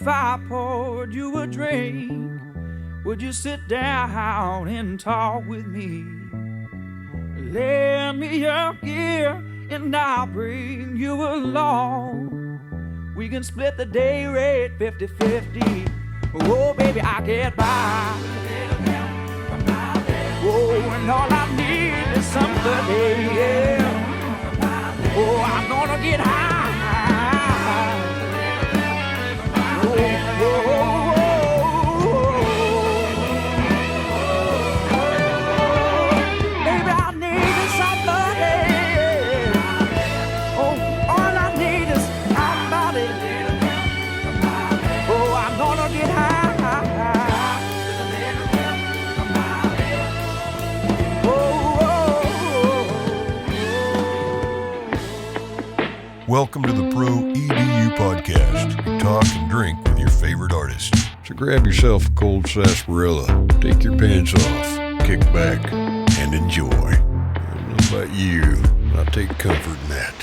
if I poured you a drink, would you sit down and talk with me? Lend me your gear and I'll bring you along. We can split the day rate 50-50. Oh, baby, I get by. Oh, and all I need is somebody, yeah. Oh, I'm gonna get high. Oh, oh, oh, oh. Baby, I need somebody. Oh, all I need is somebody. Oh, I'm gonna get high. Welcome to the PRO EDU Podcast. We talk and drink with your favorite artists. So grab yourself a cold sarsaparilla, take your pants off, kick back, and enjoy. I don't know about you, I take comfort in that.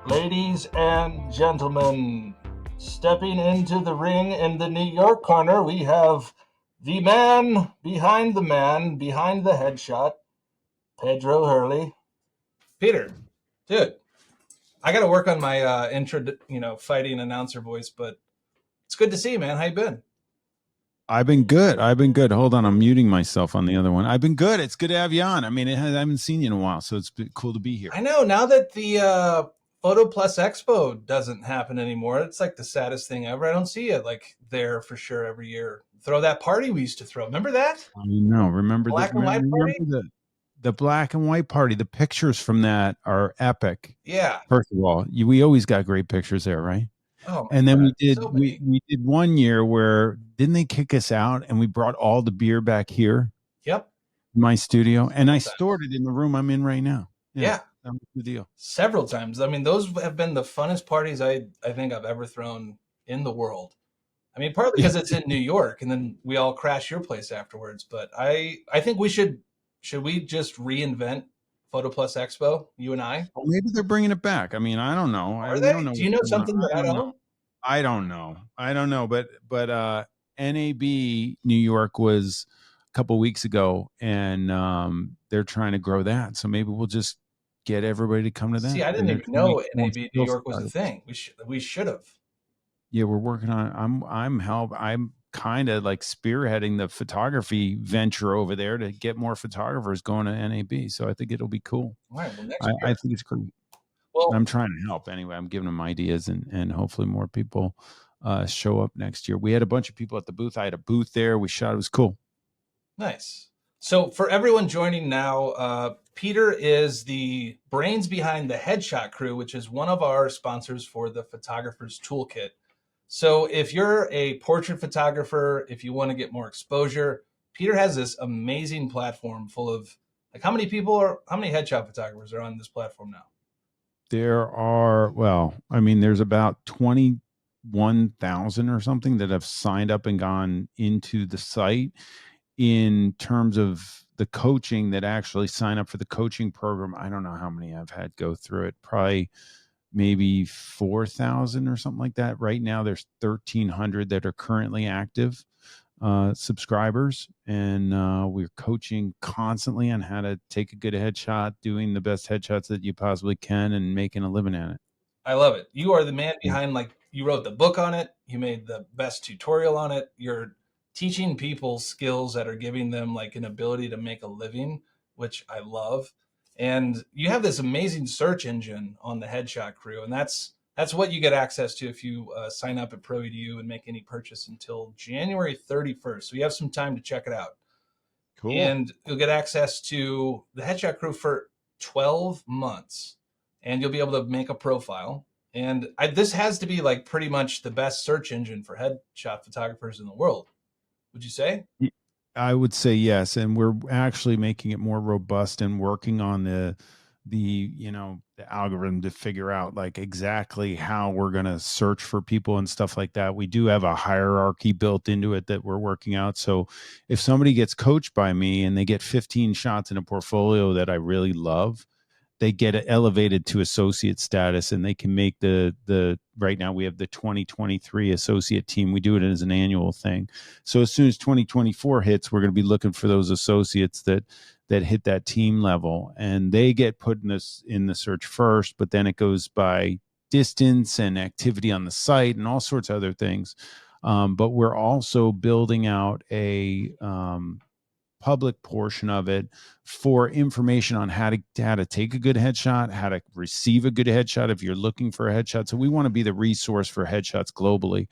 Ladies and gentlemen, stepping into the ring in the New York corner, we have the man behind the headshot, Pedro Hurley. Peter, dude, I got to work on my fighting announcer voice, but it's good to see you, man. How you been? I've been good. Hold on, I'm muting myself on the other one. I've been good. It's good to have you on. I mean, I haven't seen you in a while, so it's been cool to be here. I know. Now that the Photo Plus Expo doesn't happen anymore, it's like the saddest thing ever. I don't see it like there for sure every year. Throw that party we used to throw. Remember that? I know. Remember black and white party? The black and white party. The pictures from that are epic. Yeah. First of all, we always got great pictures there, right? Oh, and then God. we did one year where didn't they kick us out and we brought all the beer back here? Yep. My studio, and I stored it in the room I'm in right now. Yeah. That was the deal. Several times. I mean, those have been the funnest parties I think I've ever thrown in the world. I mean, partly because it's in New York, and then we all crash your place afterwards. But I think we should we just reinvent Photo Plus Expo, you and I? Well, maybe they're bringing it back. I mean, I don't know. Are they? Do you know something that I don't? I don't know. But NAB New York was a couple weeks ago, and they're trying to grow that. So maybe we'll just get everybody to come to that. See, I didn't even know NAB New York was a thing. We should have. Yeah, we're working on. I'm kind of like spearheading the photography venture over there to get more photographers going to NAB. So I think it'll be cool. All right. Well, I think it's cool. Well, I'm trying to help anyway. I'm giving them ideas, and hopefully more people show up next year. We had a bunch of people at the booth. I had a booth there. We shot. It was cool. Nice. So for everyone joining now, Peter is the brains behind the Headshot Crew, which is one of our sponsors for the Photographer's Toolkit. So if you're a portrait photographer, if you want to get more exposure, Peter has this amazing platform full of, like, how many headshot photographers are on this platform now? There are, there's about 21,000 or something that have signed up and gone into the site. In terms of the coaching that actually sign up for the coaching program, I don't know how many I've had go through it. Probably maybe 4,000 or something like that. Right now, there's 1,300 that are currently active subscribers, and we're coaching constantly on how to take a good headshot, doing the best headshots that you possibly can, and making a living at it. I love it. You are the man behind, like, you wrote the book on it. You made the best tutorial on it. You're teaching people skills that are giving them like an ability to make a living, which I love. And you have this amazing search engine on the Headshot Crew, and that's what you get access to if you sign up at PRO EDU and make any purchase until January 31st. So you have some time to check it out. Cool. And you'll get access to the Headshot Crew for 12 months, and you'll be able to make a profile. And this has to be like pretty much the best search engine for headshot photographers in the world. Would you say? I would say yes, and we're actually making it more robust and working on the algorithm to figure out like exactly how we're going to search for people and stuff like that. We do have a hierarchy built into it that we're working out. So if somebody gets coached by me and they get 15 shots in a portfolio that I really love, they get elevated to associate status, and they can make the right now we have the 2023 associate team. We do it as an annual thing. So as soon as 2024 hits, we're going to be looking for those associates that hit that team level, and they get put in the search first, but then it goes by distance and activity on the site and all sorts of other things. But we're also building out a public portion of it for information on how to take a good headshot, how to receive a good headshot if you're looking for a headshot. So we want to be the resource for headshots globally.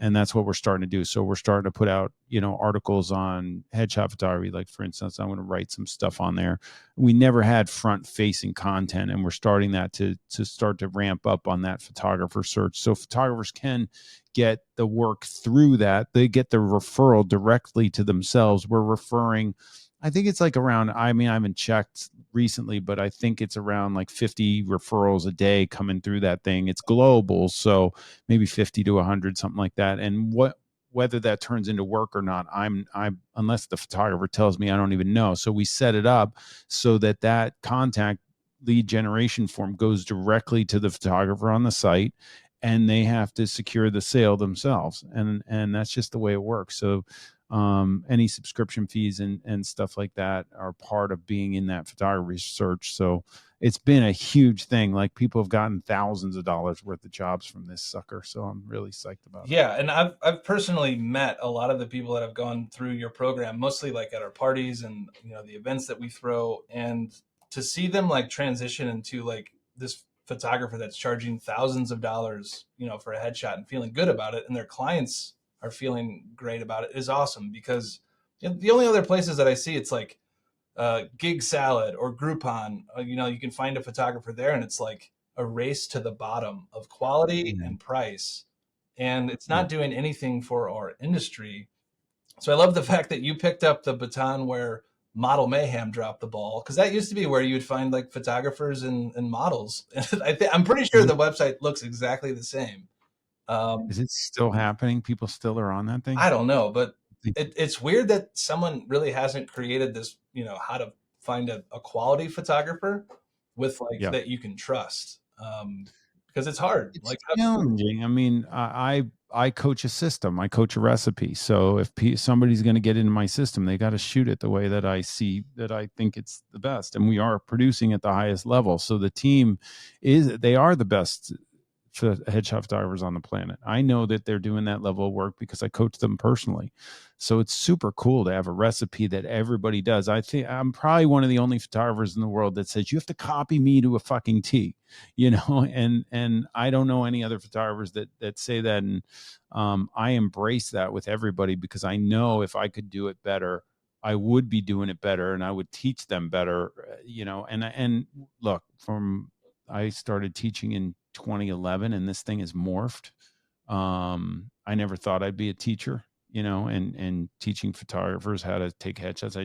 And that's what we're starting to do. So we're starting to put out, articles on headshot photography. Like, for instance, I'm going to write some stuff on there. We never had front facing content, and we're starting that to start to ramp up on that photographer search. So photographers can get the work through that. They get the referral directly to themselves. We're referring, I think it's like around, I haven't checked recently, but I think it's around like 50 referrals a day coming through that thing. It's global, so maybe 50 to 100, something like that. And whether that turns into work or not, I'm unless the photographer tells me, I don't even know. So we set it up so that contact lead generation form goes directly to the photographer on the site, and they have to secure the sale themselves. And that's just the way it works. So any subscription fees and stuff like that are part of being in that photography search. So it's been a huge thing. Like, people have gotten thousands of dollars worth of jobs from this sucker. So I'm really psyched about it. Yeah. And I've personally met a lot of the people that have gone through your program, mostly like at our parties and, the events that we throw, and to see them like transition into like this photographer that's charging thousands of dollars, for a headshot and feeling good about it, and their clients are feeling great about it, is awesome. Because the only other places that I see it's like Gig Salad or Groupon, you can find a photographer there, and it's like a race to the bottom of quality and price, and it's not doing anything for our industry. So I love the fact that you picked up the baton where Model Mayhem dropped the ball, because that used to be where you would find like photographers and models. I'm pretty sure the website looks exactly the same. Is it still happening? People still are on that thing? I don't know, but it's weird that someone really hasn't created this, how to find a quality photographer with like that you can trust. Because it's hard. It's challenging. I coach a system. I coach a recipe. So if somebody's going to get into my system, they got to shoot it the way that I see, that I think it's the best. And we are producing at the highest level. So the team they are the best headshot photographers on the planet. I know that they're doing that level of work because I coach them personally. So it's super cool to have a recipe that everybody does. I think I'm probably one of the only photographers in the world that says you have to copy me to a fucking T, and I don't know any other photographers that say that. And I embrace that with everybody, because I know if I could do it better, I would be doing it better, and I would teach them better, and look, I started teaching in 2011, and this thing has morphed. I never thought I'd be a teacher, and teaching photographers how to take headshots.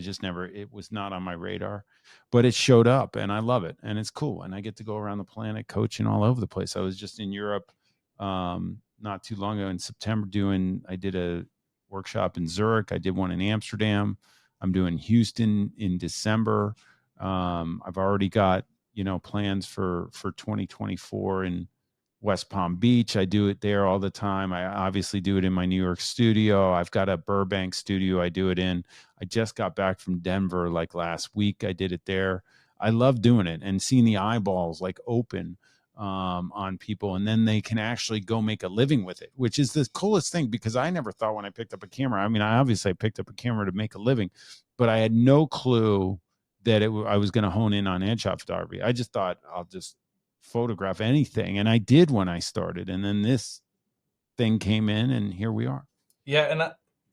It was not on my radar, but it showed up, and I love it, and it's cool. And I get to go around the planet coaching all over the place. I was just in Europe not too long ago in September I did a workshop in Zurich. I did one in Amsterdam. I'm doing Houston in December. I've already got plans for 2024 in West Palm Beach. I do it there all the time. I obviously do it in my New York studio. I've got a Burbank studio I do it in. I just got back from Denver like last week. I did it there. I love doing it and seeing the eyeballs like open on people, and then they can actually go make a living with it, which is the coolest thing, because I never thought when I picked up a camera, I picked up a camera to make a living, but I had no clue that I was going to hone in on headshot photography. I just thought I'll just photograph anything. And I did when I started. And then this thing came in, and here we are. Yeah. And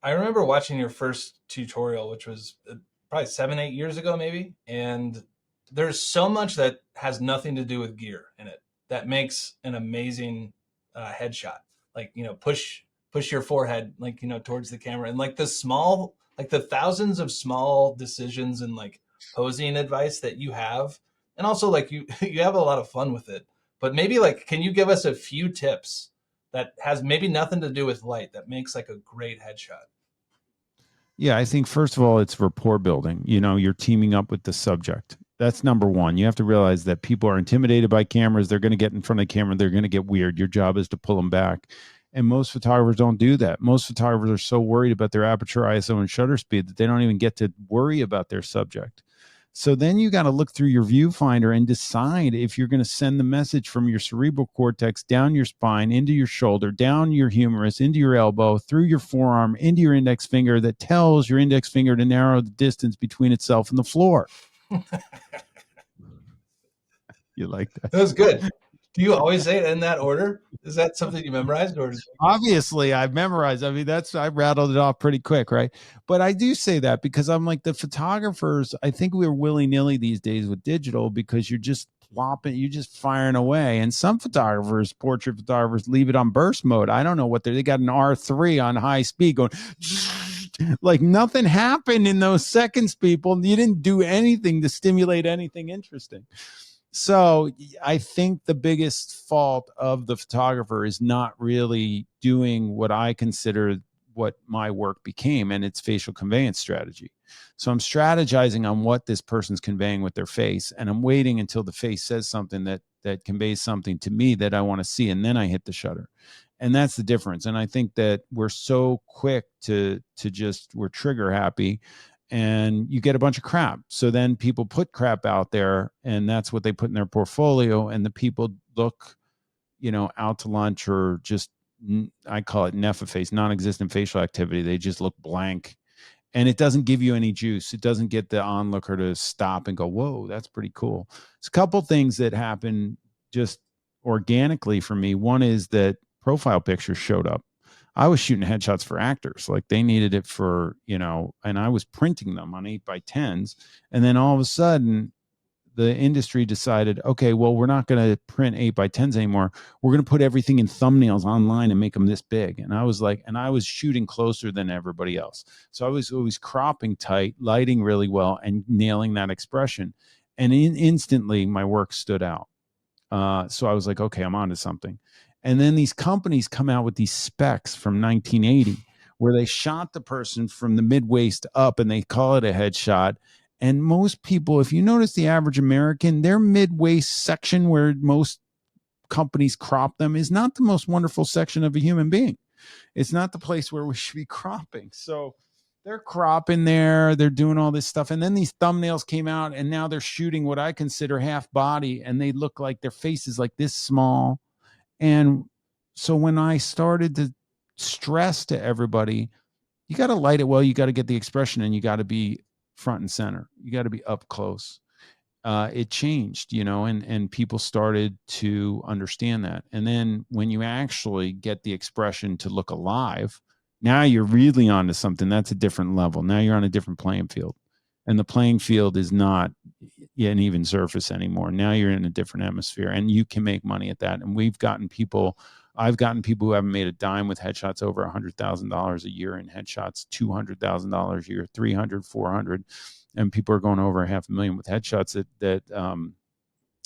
I remember watching your first tutorial, which was probably 7-8 years ago, maybe. And there's so much that has nothing to do with gear in it that makes an amazing headshot. Like, push your forehead, like, towards the camera, and like the thousands of small decisions and like posing advice that you have And also like you you have a lot of fun with it. But maybe like, can you give us a few tips that has maybe nothing to do with light that makes like a great headshot? Yeah, I think first of all, it's rapport building. You're teaming up with the subject. That's number one. You have to realize that people are intimidated by cameras. They're going to get in front of the camera. They're going to get weird. Your job is to pull them back. And most photographers don't do that. Most photographers are so worried about their aperture, ISO, and shutter speed that they don't even get to worry about their subject. So then you got to look through your viewfinder and decide if you're going to send the message from your cerebral cortex down your spine, into your shoulder, down your humerus, into your elbow, through your forearm, into your index finger, that tells your index finger to narrow the distance between itself and the floor. You like that? That was good. Do you always say it in that order? Is that something you memorized, or Obviously I've memorized. I mean, I rattled it off pretty quick, right? But I do say that because I'm like, the photographers, I think we're willy-nilly these days with digital, because you're just plopping, you're just firing away. And some photographers, portrait photographers, leave it on burst mode. I don't know what they got an R3 on high speed going like nothing happened in those seconds, people. You didn't do anything to stimulate anything interesting. So I think the biggest fault of the photographer is not really doing what I consider what my work became, and it's facial conveyance strategy. So I'm strategizing on what this person's conveying with their face, and I'm waiting until the face says something that conveys something to me that I want to see, and then I hit the shutter. And that's the difference. And I think that we're so quick to just, we're trigger happy, and you get a bunch of crap. So then people put crap out there, and that's what they put in their portfolio. And the people look, out to lunch, or just, I call it nephoface, non-existent facial activity. They just look blank, and it doesn't give you any juice. It doesn't get the onlooker to stop and go, whoa, that's pretty cool. It's a couple things that happen just organically for me. One is that profile pictures showed up. I was shooting headshots for actors. Like, they needed it for, and I was printing them on 8x10s. And then all of a sudden the industry decided, okay, well, we're not going to print 8x10s anymore. We're going to put everything in thumbnails online and make them this big. And I was like, and I was shooting closer than everybody else. So I was always cropping tight, lighting really well, and nailing that expression. And instantly my work stood out. So I was like, okay, I'm onto something. And then these companies come out with these specs from 1980 where they shot the person from the mid waist up, and they call it a headshot. And most people, if you notice the average American, their mid waist section, where most companies crop them, is not the most wonderful section of a human being. It's not the place where we should be cropping. So they're cropping there, they're doing all this stuff. And then these thumbnails came out, and now they're shooting what I consider half body, and they look like their face is like this small. And so when I started to stress to everybody, you got to light it well, you got to get the expression, and you got to be front and center. You got to be up close. It changed, and people started to understand that. And then when you actually get the expression to look alive, now you're really onto something. That's a different level. Now you're on a different playing field. And the playing field is not an even surface anymore. Now you're in a different atmosphere, and you can make money at that. And I've gotten people who haven't made a dime with headshots over $100,000 a year in headshots, $200,000 a year, 300, 400. And people are going over $500,000 with headshots that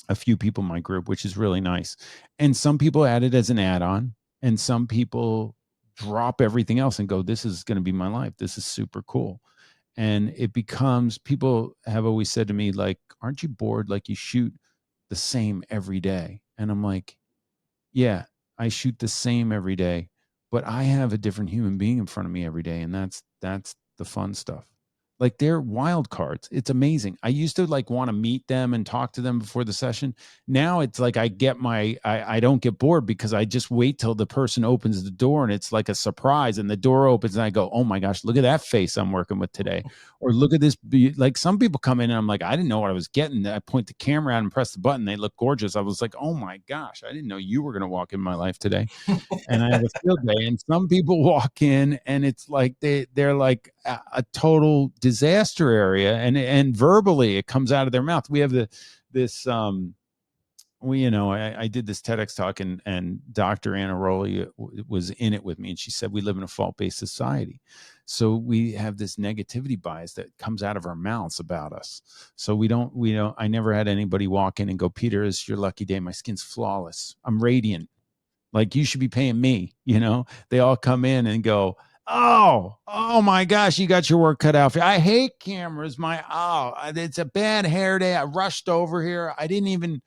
a few people in my group, which is really nice. And some people add it as an add-on, and some people drop everything else and go, this is going to be my life. This is super cool. And it becomes, people have always said to me, like, aren't you bored? Like, you shoot the same every day. And I'm like, yeah, I shoot the same every day, but I have a different human being in front of me every day. And that's the fun stuff. Like, they're wild cards. It's amazing. I used to like want to meet them and talk to them before the session. Now it's like I don't get bored, because I just wait till the person opens the door, and it's like a surprise, and the door opens and I go, oh my gosh, look at that face I'm working with today. Or look at this. Like, some people come in and I'm like, I didn't know what I was getting. I point the camera out and press the button. They look gorgeous. I was like, oh my gosh, I didn't know you were going to walk in my life today. And I have a field day. And some people walk in, and it's like they're like a total disaster area, and verbally it comes out of their mouth. We have this I did this TEDx talk, and Dr. Anna Rowley was in it with me, and she said we live in a fault-based society, so we have this negativity bias that comes out of our mouths about us. So we don't. I never had anybody walk in and go, "Peter, it's your lucky day. My skin's flawless. I'm radiant. Like, you should be paying me." They all come in and go, oh my gosh, you got your work cut out for you. I hate cameras. It's a bad hair day. I rushed over here. I didn't even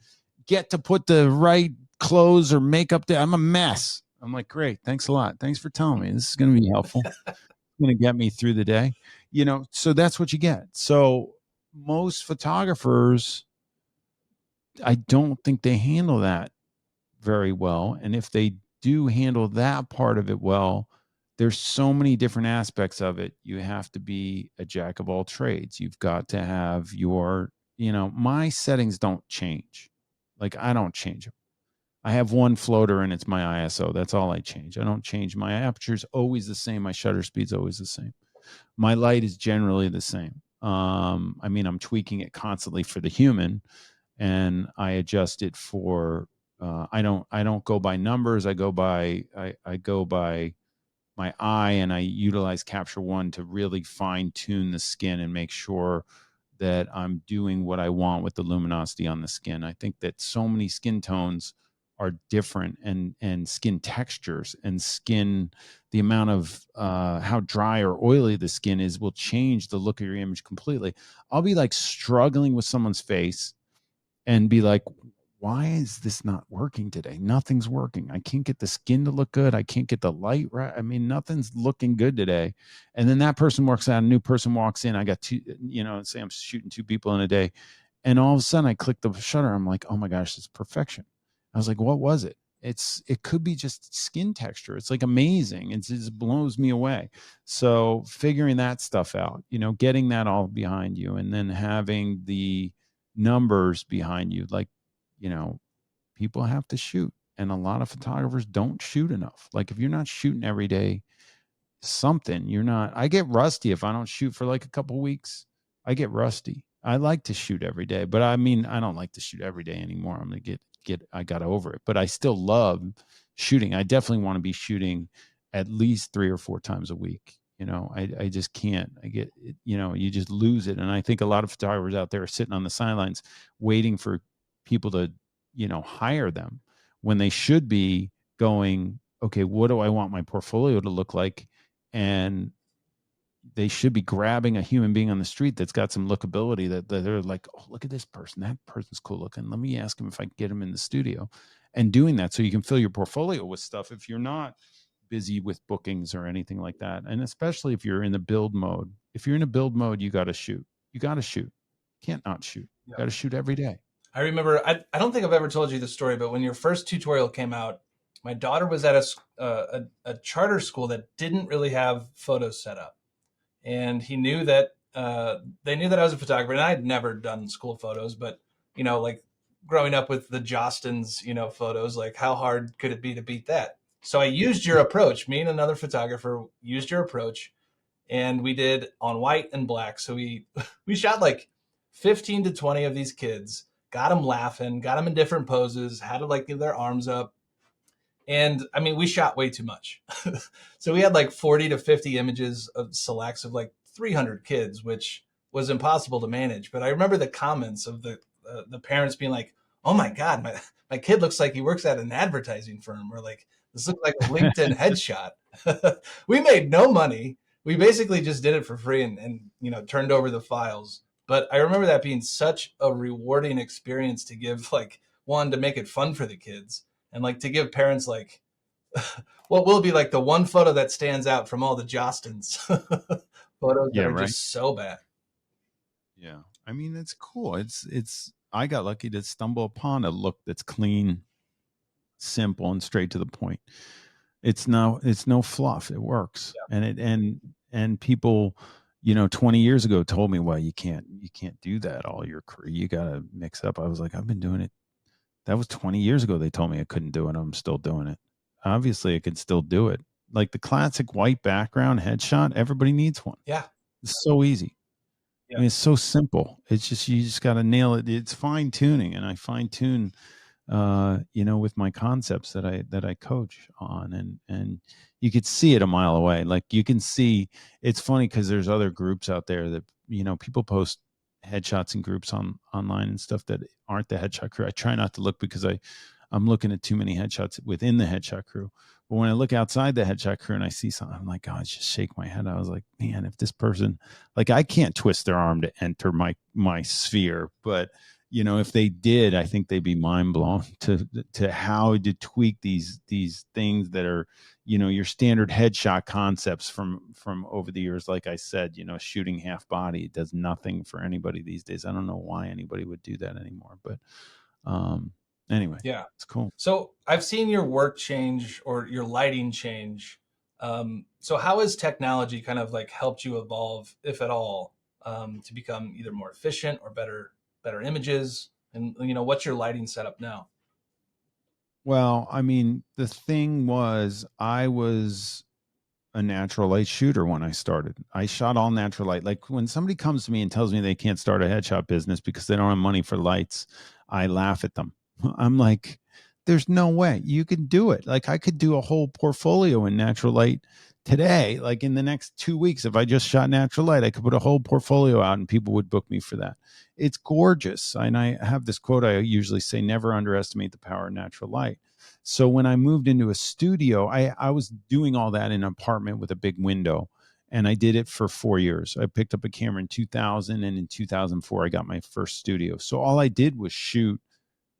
get to put the right clothes or makeup there. I'm a mess. I'm like, great. Thanks a lot. Thanks for telling me. This is going to be helpful. It's going to get me through the day. So that's what you get. So most photographers, I don't think they handle that very well. And if they do handle that part of it well, there's so many different aspects of it. You have to be a jack of all trades. You've got to have my settings don't change. Like, I don't change them. I have one floater and it's my ISO. That's all I change. I don't change. My aperture's always the same. My shutter speed's always the same. My light is generally the same. I'm tweaking it constantly for the human, and I adjust it for I don't go by numbers. I go by my eye, and I utilize Capture One to really fine tune the skin and make sure that I'm doing what I want with the luminosity on the skin. I think that so many skin tones are different, and skin textures and the amount of how dry or oily the skin is will change the look of your image completely. I'll be like struggling with someone's face and be like, why is this not working today? Nothing's working. I can't get the skin to look good. I can't get the light right. Nothing's looking good today. And then that person works out, a new person walks in. I got two, say I'm shooting 2 people in a day. And all of a sudden I click the shutter. I'm like, oh my gosh, it's perfection. I was like, what was it? It could be just skin texture. It's like amazing. It just blows me away. So figuring that stuff out, getting that all behind you, and then having the numbers behind you, like, people have to shoot, and a lot of photographers don't shoot enough. Like, if you're not shooting every day, I get rusty if I don't shoot for like a couple weeks. I get rusty. I like to shoot every day, but I don't like to shoot every day anymore. I'm going to I got over it, but I still love shooting. I definitely want to be shooting at least 3 or 4 times a week. I just can't. I get, you just lose it. And I think a lot of photographers out there are sitting on the sidelines waiting for people to, hire them, when they should be going, okay, what do I want my portfolio to look like? And they should be grabbing a human being on the street that's got some lookability, that they're like, oh, look at this person. That person's cool looking. Let me ask him if I can get him in the studio, and doing that so you can fill your portfolio with stuff if you're not busy with bookings or anything like that. And especially if you're in the build mode. If you're in a build mode, you got to shoot. You can't not shoot. You got to shoot every day. I remember, I don't think I've ever told you the story, but when your first tutorial came out, my daughter was at a charter school that didn't really have photos set up. And he knew that, they knew that I was a photographer, and I had never done school photos, but, like growing up with the Jostens, photos, like how hard could it be to beat that? So I used your approach. Me and another photographer used your approach, and we did on white and black. So we shot like 15 to 20 of these kids, got them laughing, got them in different poses, had to like give their arms up. And we shot way too much. So we had like 40 to 50 images of selects of like 300 kids, which was impossible to manage. But I remember the comments of the parents being like, oh my God, my kid looks like he works at an advertising firm, or like, this looks like a LinkedIn headshot. We made no money. We basically just did it for free and turned over the files. But I remember that being such a rewarding experience to give, like, one, to make it fun for the kids, and like to give parents like what will be like the one photo that stands out from all the Jostens photos that are just so bad. Yeah. It's cool. It's I got lucky to stumble upon a look that's clean, simple, and straight to the point. It's no fluff. It works. Yeah. And people, 20 years ago told me, well, you can't do that all your career. You got to mix up. I was like, I've been doing it. That was 20 years ago. They told me I couldn't do it. I'm still doing it. Obviously I could still do it. Like the classic white background headshot, everybody needs one. Yeah. It's so easy. Yeah. It's so simple. It's just, you just got to nail it. It's fine tuning. And I fine tune with my concepts that I coach on, and you could see it a mile away. Like you can see, it's funny because there's other groups out there that, people post headshots in groups online and stuff that aren't the headshot crew. I try not to look because I'm looking at too many headshots within the headshot crew. But when I look outside the headshot crew and I see something, I'm like, I just shake my head. I was like, man, if this person, like, I can't twist their arm to enter my sphere, but if they did, I think they'd be mind blown to how to tweak these things that are, your standard headshot concepts from over the years. Like I said, shooting half body does nothing for anybody these days. I don't know why anybody would do that anymore, but anyway, Yeah, it's cool. So I've seen your work change or your lighting change. So how has technology kind of like helped you evolve, if at all, to become either more efficient or better images? And what's your lighting setup now? Well, I mean, the thing was, I was a natural light shooter when I started. I shot all natural light. Like when somebody comes to me and tells me they can't start a headshot business because they don't have money for lights, I laugh at them. I'm like, there's no way you can do it. Like I could do a whole portfolio in natural light today. Like in the next 2 weeks, if I just shot natural light, I could put a whole portfolio out and people would book me for that. It's gorgeous. And I have this quote I usually say, never underestimate the power of natural light. So when I moved into a studio, I was doing all that in an apartment with a big window, and I did it for 4 years. I picked up a camera in 2000, and in 2004, I got my first studio. So all I did was shoot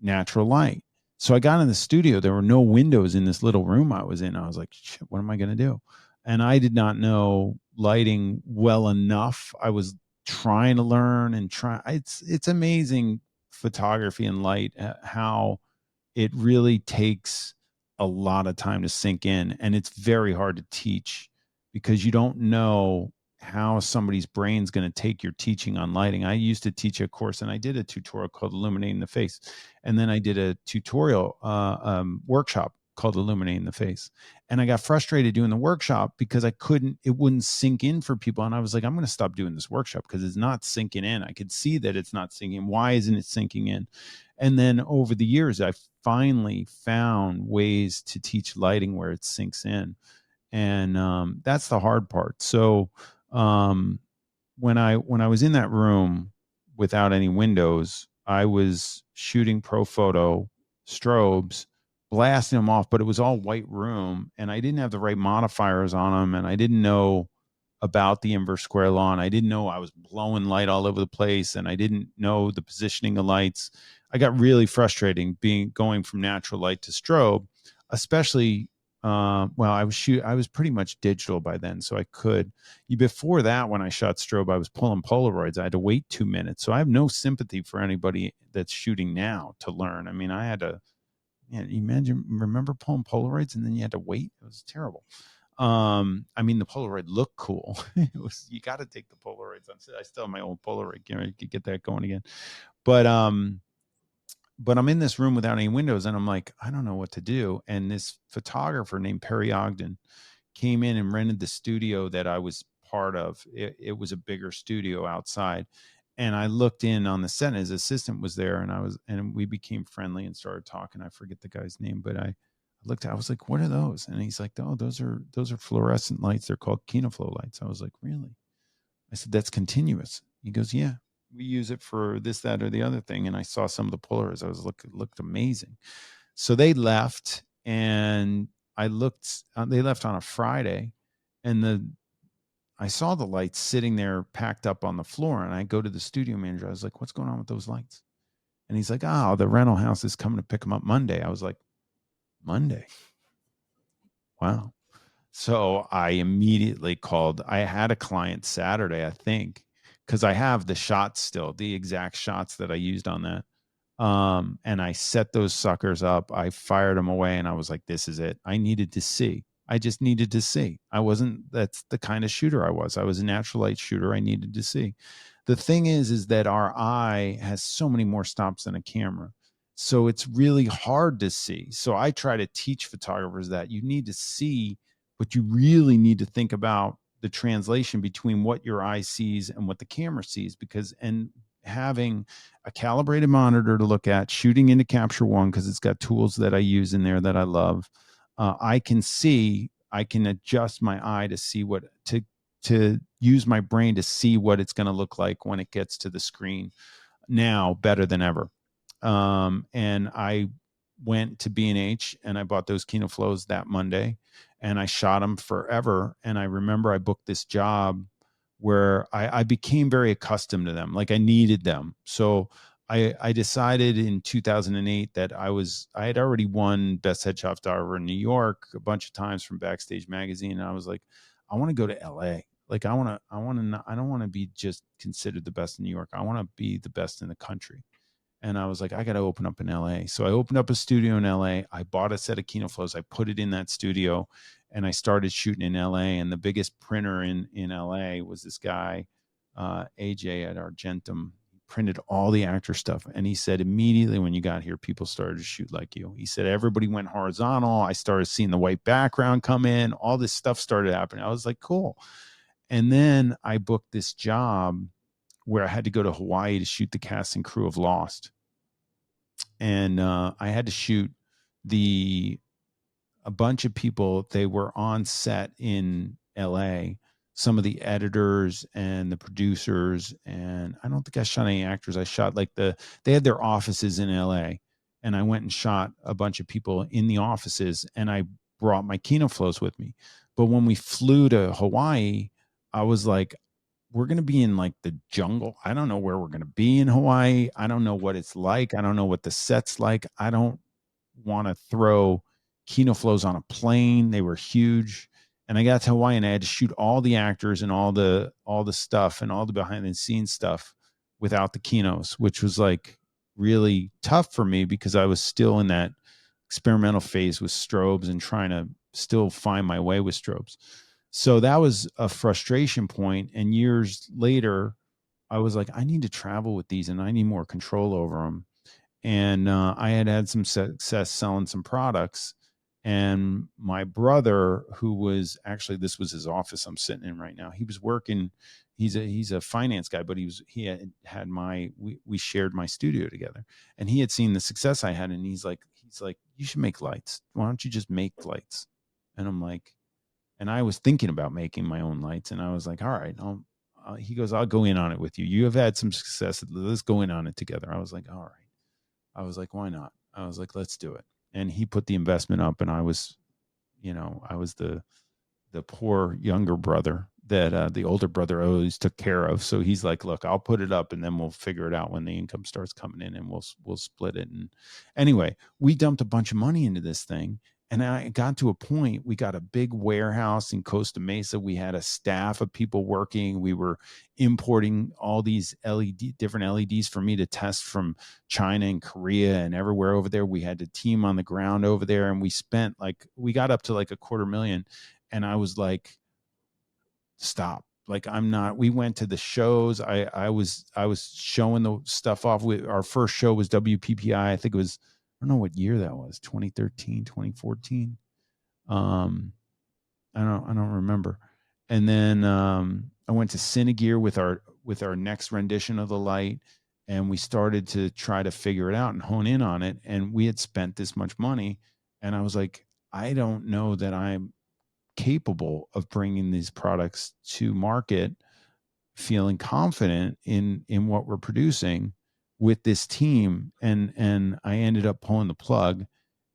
natural light. So I got in the studio. There were no windows in this little room I was in. I was like, shit, what am I going to do? And I did not know lighting well enough. I was trying to learn and try. It's amazing, photography and light, how it really takes a lot of time to sink in, and it's very hard to teach because you don't know how somebody's brain's going to take your teaching on lighting. I used to teach a course and I did a tutorial called Illuminating the Face, and then I did a tutorial workshop called Illuminating the Face, and I got frustrated doing the workshop because it wouldn't sink in for people, and I was like, I'm going to stop doing this workshop because it's not sinking in. I could see that it's not sinking. Why isn't it sinking in? And then over the years, I finally found ways to teach lighting where it sinks in. And that's the hard part. So when I was in that room without any windows, I was shooting pro photo strobes, blasting them off, but it was all white room, and I didn't have the right modifiers on them, and I didn't know about the inverse square law, and I didn't know I was blowing light all over the place, and I didn't know the positioning of lights. I got really frustrating going from natural light to strobe, especially I was pretty much digital by then, so I could. Before that, when I shot strobe, I was pulling Polaroids. I had to wait 2 minutes, so I have no sympathy for anybody that's shooting now to learn. I mean, I had to. Remember pulling Polaroids and then you had to wait? It was terrible. I mean, the Polaroid looked cool. You got to take the Polaroids on. I still have my old Polaroid camera. You could get that going again. But I'm in this room without any windows, and I'm like, I don't know what to do. And this photographer named Perry Ogden came in and rented the studio that I was part of. It was a bigger studio outside. And I looked in on the set, and his assistant was there, and we became friendly and started talking. I forget the guy's name, but I was like, what are those? And he's like, oh, those are fluorescent lights. They're called Kinoflow lights. I was like, really? I said, that's continuous. He goes, yeah, we use it for this, that, or the other thing. And I saw some of the Polaroids. Looked amazing. So they left, and they left on a Friday, and I saw the lights sitting there packed up on the floor, and I go to the studio manager. I was like, what's going on with those lights? And he's like, oh, the rental house is coming to pick them up Monday. I was like, Monday? Wow. So I immediately called. I had a client Saturday, I think, because I have the shots still, the exact shots that I used on that. And I set those suckers up. I fired them away, and I was like, this is it. I needed to see. I just needed to see. That's the kind of shooter I was. I was a natural light shooter. I needed to see. The thing is that our eye has so many more stops than a camera. So it's really hard to see. So I try to teach photographers that you need to see, but you really need to think about the translation between what your eye sees and what the camera sees, and having a calibrated monitor to look at, shooting into Capture One because it's got tools that I use in there that I love. I can adjust my eye to see to use my brain to see what it's going to look like when it gets to the screen now better than ever. And I went to B&H and I bought those Kino Flows that Monday and I shot them forever. And I remember I booked this job where I became very accustomed to them. Like I needed them. So I decided in 2008 that I had already won Best Headshot Photographer in New York a bunch of times from Backstage Magazine. And I was like, I want to go to LA. Like I don't want to be just considered the best in New York. I want to be the best in the country. And I was like, I got to open up in LA. So I opened up a studio in LA. I bought a set of Kino Flows. I put it in that studio and I started shooting in LA. And the biggest printer in LA was this guy, AJ at Argentum. He printed all the actor stuff. And he said, immediately when you got here, people started to shoot like you. He said, everybody went horizontal. I started seeing the white background come in. All this stuff started happening. I was like, cool. And then I booked this job where I had to go to Hawaii to shoot the cast and crew of Lost. And I had to shoot a bunch of people. They were on set in LA, some of the editors and the producers. And I don't think I shot any actors. I shot they had their offices in LA. And I went and shot a bunch of people in the offices and I brought my Kino Flows with me. But when we flew to Hawaii, I was like, we're going to be in like the jungle. I don't know where we're going to be in Hawaii. I don't know what it's like. I don't know what the set's like. I don't want to throw Kino Flows on a plane. They were huge. And I got to Hawaii and I had to shoot all the actors and all the stuff and all the behind the scenes stuff without the Kinos, which was like really tough for me because I was still in that experimental phase with strobes and trying to still find my way with strobes. So that was a frustration point. And years later, I was like, I need to travel with these and I need more control over them. And I had some success selling some products. And my brother, who was actually, this was his office I'm sitting in right now. He was working, he's a finance guy, but we shared my studio together. And he had seen the success I had. And he's like, you should make lights. Why don't you just make lights? And I'm like, and I was thinking about making my own lights. And I was like, all right, he goes, I'll go in on it with you. You have had some success. Let's go in on it together. I was like, all right. I was like, why not? I was like, let's do it. And he put the investment up and I was the poor younger brother that the older brother always took care of. So he's like, look, I'll put it up and then we'll figure it out when the income starts coming in and we'll split it. And anyway, we dumped a bunch of money into this thing. And I got to a point, we got a big warehouse in Costa Mesa. We had a staff of people working. We were importing all these different LEDs for me to test from China and Korea and everywhere over there. We had a team on the ground over there. And we got up to like $250,000. And I was like, stop. Like, we went to the shows. I was showing the stuff off. Our first show was WPPI. I think it was, I don't know what year that was, 2013, 2014. I don't remember. And then I went to Cinegear with our next rendition of the light, and we started to try to figure it out and hone in on it. And we had spent this much money, and I was like, I don't know that I'm capable of bringing these products to market, feeling confident in what we're producing with this team. And I ended up pulling the plug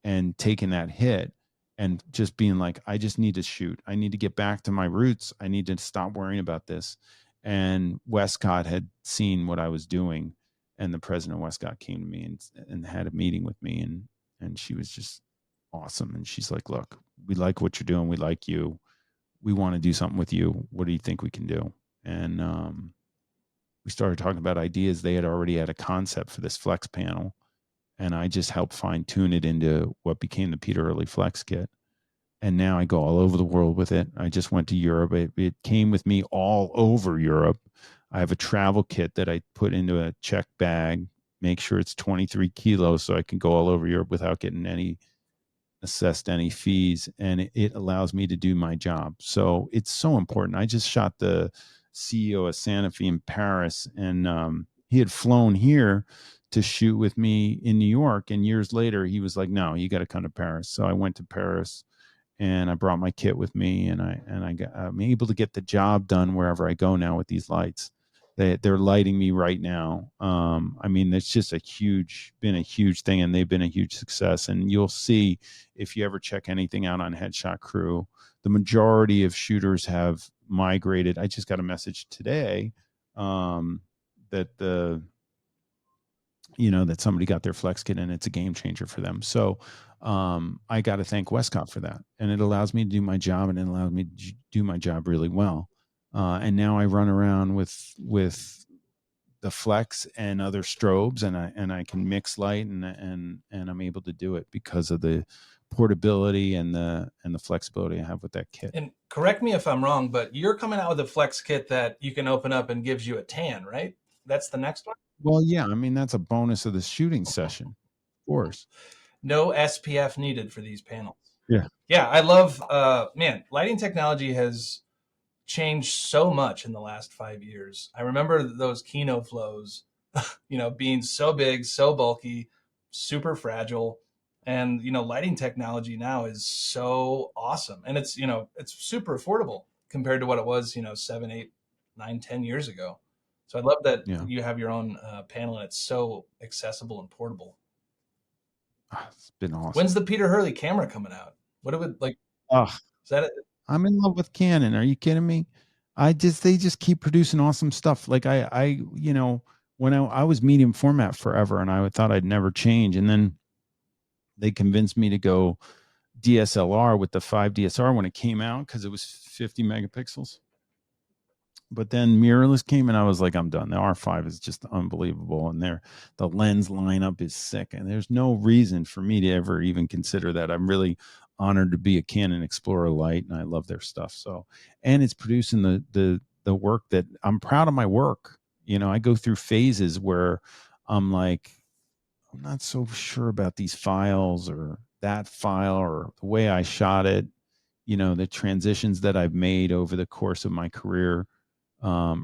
and taking that hit and just being like, I just need to shoot. I need to get back to my roots. I need to stop worrying about this. And Westcott had seen what I was doing, and the president of Westcott came to me and had a meeting with me, and she was just awesome. And she's like, look, we like what you're doing. We like you. We want to do something with you. What do you think we can do? And we started talking about ideas. They had already had a concept for this flex panel, and I just helped fine tune it into what became the Peter Hurley Flex Kit. And now I go all over the world with it. I just went to Europe. It came with me all over Europe. I have a travel kit that I put into a check bag, make sure it's 23 kilos so I can go all over Europe without getting assessed any fees. And it allows me to do my job. So it's so important. I just shot the CEO of Sanofi in Paris, and he had flown here to shoot with me in New York. And years later, he was like, no, you got to come to Paris. So I went to Paris and I brought my kit with me, and I'm able to get the job done wherever I go now with these lights. They're lighting me right now. I mean, it's just been a huge thing, and they've been a huge success. And you'll see if you ever check anything out on Headshot Crew, the majority of shooters have migrated. I just got a message today that that somebody got their flex kit and it's a game changer for them. So I got to thank Westcott for that. And it allows me to do my job, and it allows me to do my job really well. And now I run around with the flex and other strobes, and I can mix light, and I'm able to do it because of the portability and the flexibility I have with that kit. And correct me if I'm wrong, but you're coming out with a flex kit that you can open up and gives you a tan, right? That's the next one? Well, yeah, I mean, that's a bonus of the shooting session, of course. No SPF needed for these panels. Yeah. Yeah, I love, lighting technology has changed so much in the last 5 years. I remember those Kino flows, being so big, so bulky, super fragile. And, lighting technology now is so awesome. And it's, it's super affordable compared to what it was, 7, 8, 9, 10 years ago. So I love that you have your own panel, and it's so accessible and portable. It's been awesome. When's the Peter Hurley camera coming out? What would like? Oh, is that it? I'm in love with Canon. Are you kidding me? They just keep producing awesome stuff. Like I when I was medium format forever, and I thought I'd never change, and then they convinced me to go DSLR with the 5 DSR when it came out because it was 50 megapixels. But then mirrorless came, and I was like, I'm done. The R5 is just unbelievable, and the lens lineup is sick, and there's no reason for me to ever even consider that. I'm really honored to be a Canon Explorer Light, and I love their stuff. So, and it's producing the work that I'm proud of my work. I go through phases where I'm like, I'm not so sure about these files or that file or the way I shot it. The transitions that I've made over the course of my career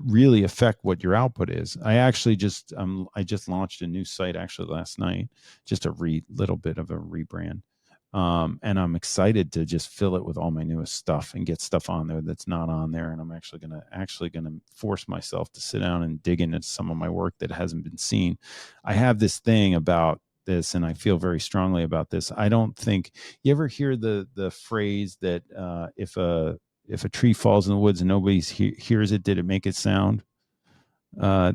really affect what your output is. I actually just launched a new site actually last night, just a little bit of a rebrand. And I'm excited to just fill it with all my newest stuff and get stuff on there that's not on there. And I'm actually gonna force myself to sit down and dig into some of my work that hasn't been seen. I have this thing about this, and I feel very strongly about this. I don't think you ever hear the phrase that if a tree falls in the woods and nobody hears it, did it make it sound? I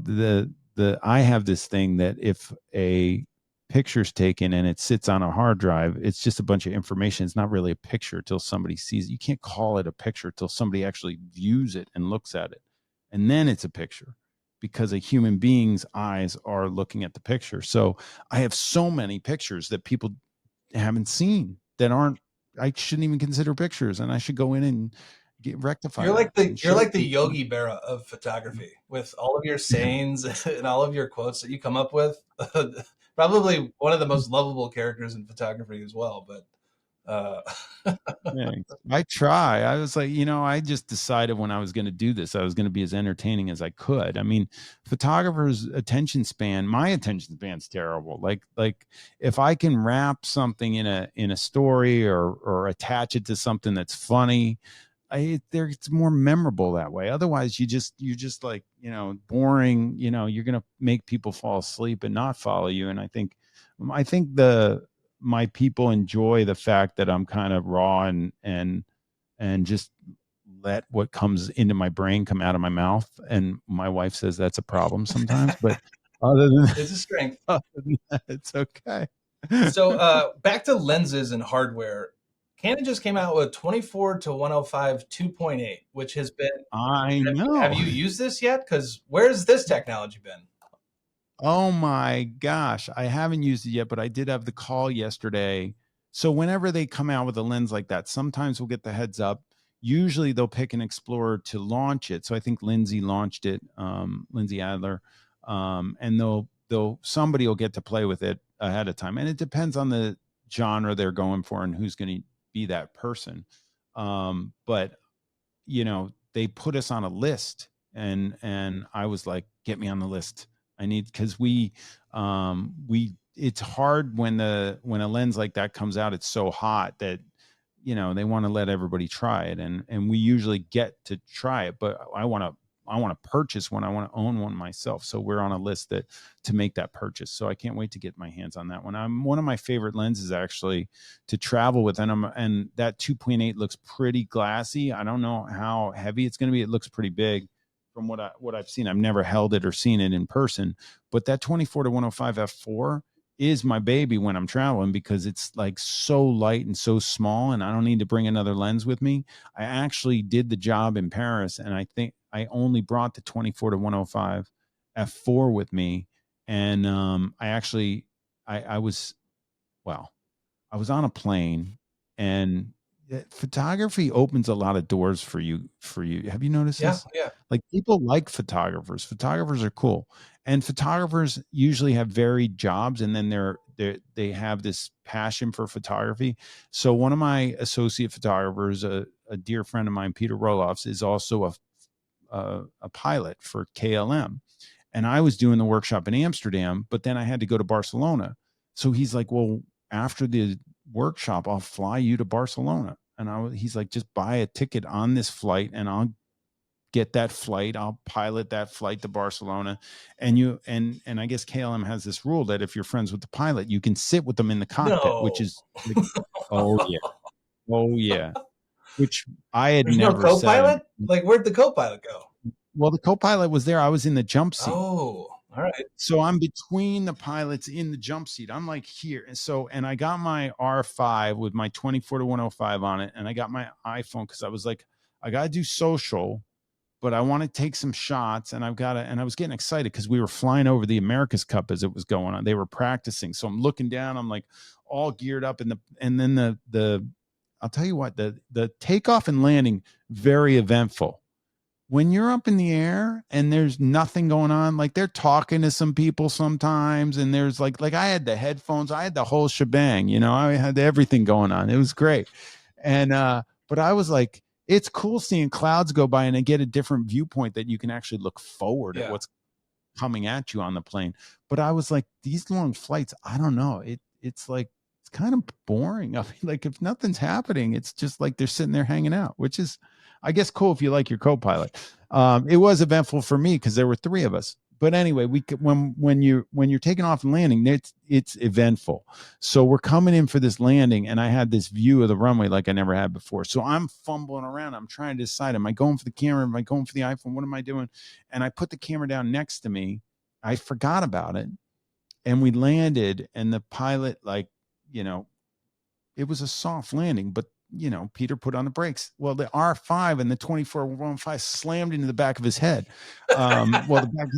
have this thing that if a picture's taken and it sits on a hard drive, it's just a bunch of information. It's not really a picture till somebody sees it. You can't call it a picture till somebody actually views it and looks at it. And then it's a picture because a human being's eyes are looking at the picture. So I have so many pictures that people haven't seen that I shouldn't even consider pictures, and I should go in and rectify. You're like the Yogi Berra of photography, with all of your sayings and all of your quotes that you come up with. Probably one of the most lovable characters in photography as well. But I try. I was like, I just decided when I was going to do this, I was going to be as entertaining as I could. I mean, photographers' attention span, my attention span's terrible. Like if I can wrap something in a story or attach it to something that's funny, it's more memorable that way. Otherwise, you're just like, boring. You're going to make people fall asleep and not follow you. And I think my people enjoy the fact that I'm kind of raw and just let what comes into my brain come out of my mouth. And my wife says that's a problem sometimes, but other than it's a strength. It's okay. So back to lenses and hardware. Canon just came out with 24 to 105 2.8, which has been. I know. Have you used this yet? Because where's this technology been? Oh my gosh, I haven't used it yet, but I did have the call yesterday. So whenever they come out with a lens like that, sometimes we'll get the heads up. Usually they'll pick an Explorer to launch it. So I think Lindsay launched it, Lindsay Adler, and somebody will get to play with it ahead of time. And it depends on the genre they're going for and who's going to be that person. But they put us on a list, and I was like, get me on the list. because we it's hard when a lens like that comes out, it's so hot that, they want to let everybody try it. And we usually get to try it, but I want to purchase one. I want to own one myself. So we're on a list to make that purchase. So I can't wait to get my hands on that one. One of my favorite lenses actually to travel with. And that 2.8 looks pretty glassy. I don't know how heavy it's going to be. It looks pretty big from what I've seen. I've never held it or seen it in person, but that 24-105 f4 is my baby when I'm traveling, because it's like so light and so small, and I don't need to bring another lens with me. I actually did the job in Paris, and I think I only brought the 24-105 f4 with me. And I was on a plane, and photography opens a lot of doors for you. Have you noticed this? Yeah. Like, people like photographers. Photographers are cool. And photographers usually have varied jobs, and then they have this passion for photography. So one of my associate photographers, a dear friend of mine, Peter Roloffs, is also a pilot for KLM. And I was doing the workshop in Amsterdam, but then I had to go to Barcelona. So he's like, well, after the workshop, I'll fly you to Barcelona. And he's like, just buy a ticket on this flight, and I'll get that flight. I'll pilot that flight to Barcelona. And I guess KLM has this rule that if you're friends with the pilot, you can sit with them in the cockpit, which is like, oh yeah, which I had There's never no co-pilot? said. Like, where'd the co-pilot go? Well, the co-pilot was there. I was in the jump seat. Oh, all right. So I'm between the pilots in the jump seat. I'm like here. And I got my R5 with my 24-105 on it. And I got my iPhone, because I was like, I got to do social, but I want to take some shots. And and I was getting excited because we were flying over the America's Cup as it was going on. They were practicing. So I'm looking down, I'm like all geared up, and then I'll tell you what, the takeoff and landing, very eventful. When you're up in the air and there's nothing going on, like they're talking to some people sometimes, and there's like I had the headphones, I had the whole shebang, I had everything going on. It was great. And but I was like, it's cool seeing clouds go by and I get a different viewpoint that you can actually look forward at what's coming at you on the plane. But I was like, these long flights, I don't know. It's like, it's kind of boring. I mean, like, if nothing's happening, it's just like they're sitting there hanging out, which is, I guess, cool if you like your co-pilot. It was eventful for me because there were three of us. But anyway, when you're taking off and landing, it's eventful. So we're coming in for this landing, and I had this view of the runway like I never had before. So I'm fumbling around. I'm trying to decide: am I going for the camera? Am I going for the iPhone? What am I doing? And I put the camera down next to me. I forgot about it, and we landed. And the pilot, it was a soft landing, but Peter put on the brakes. Well, the R5 and the 24-105 slammed into the back of his head. The back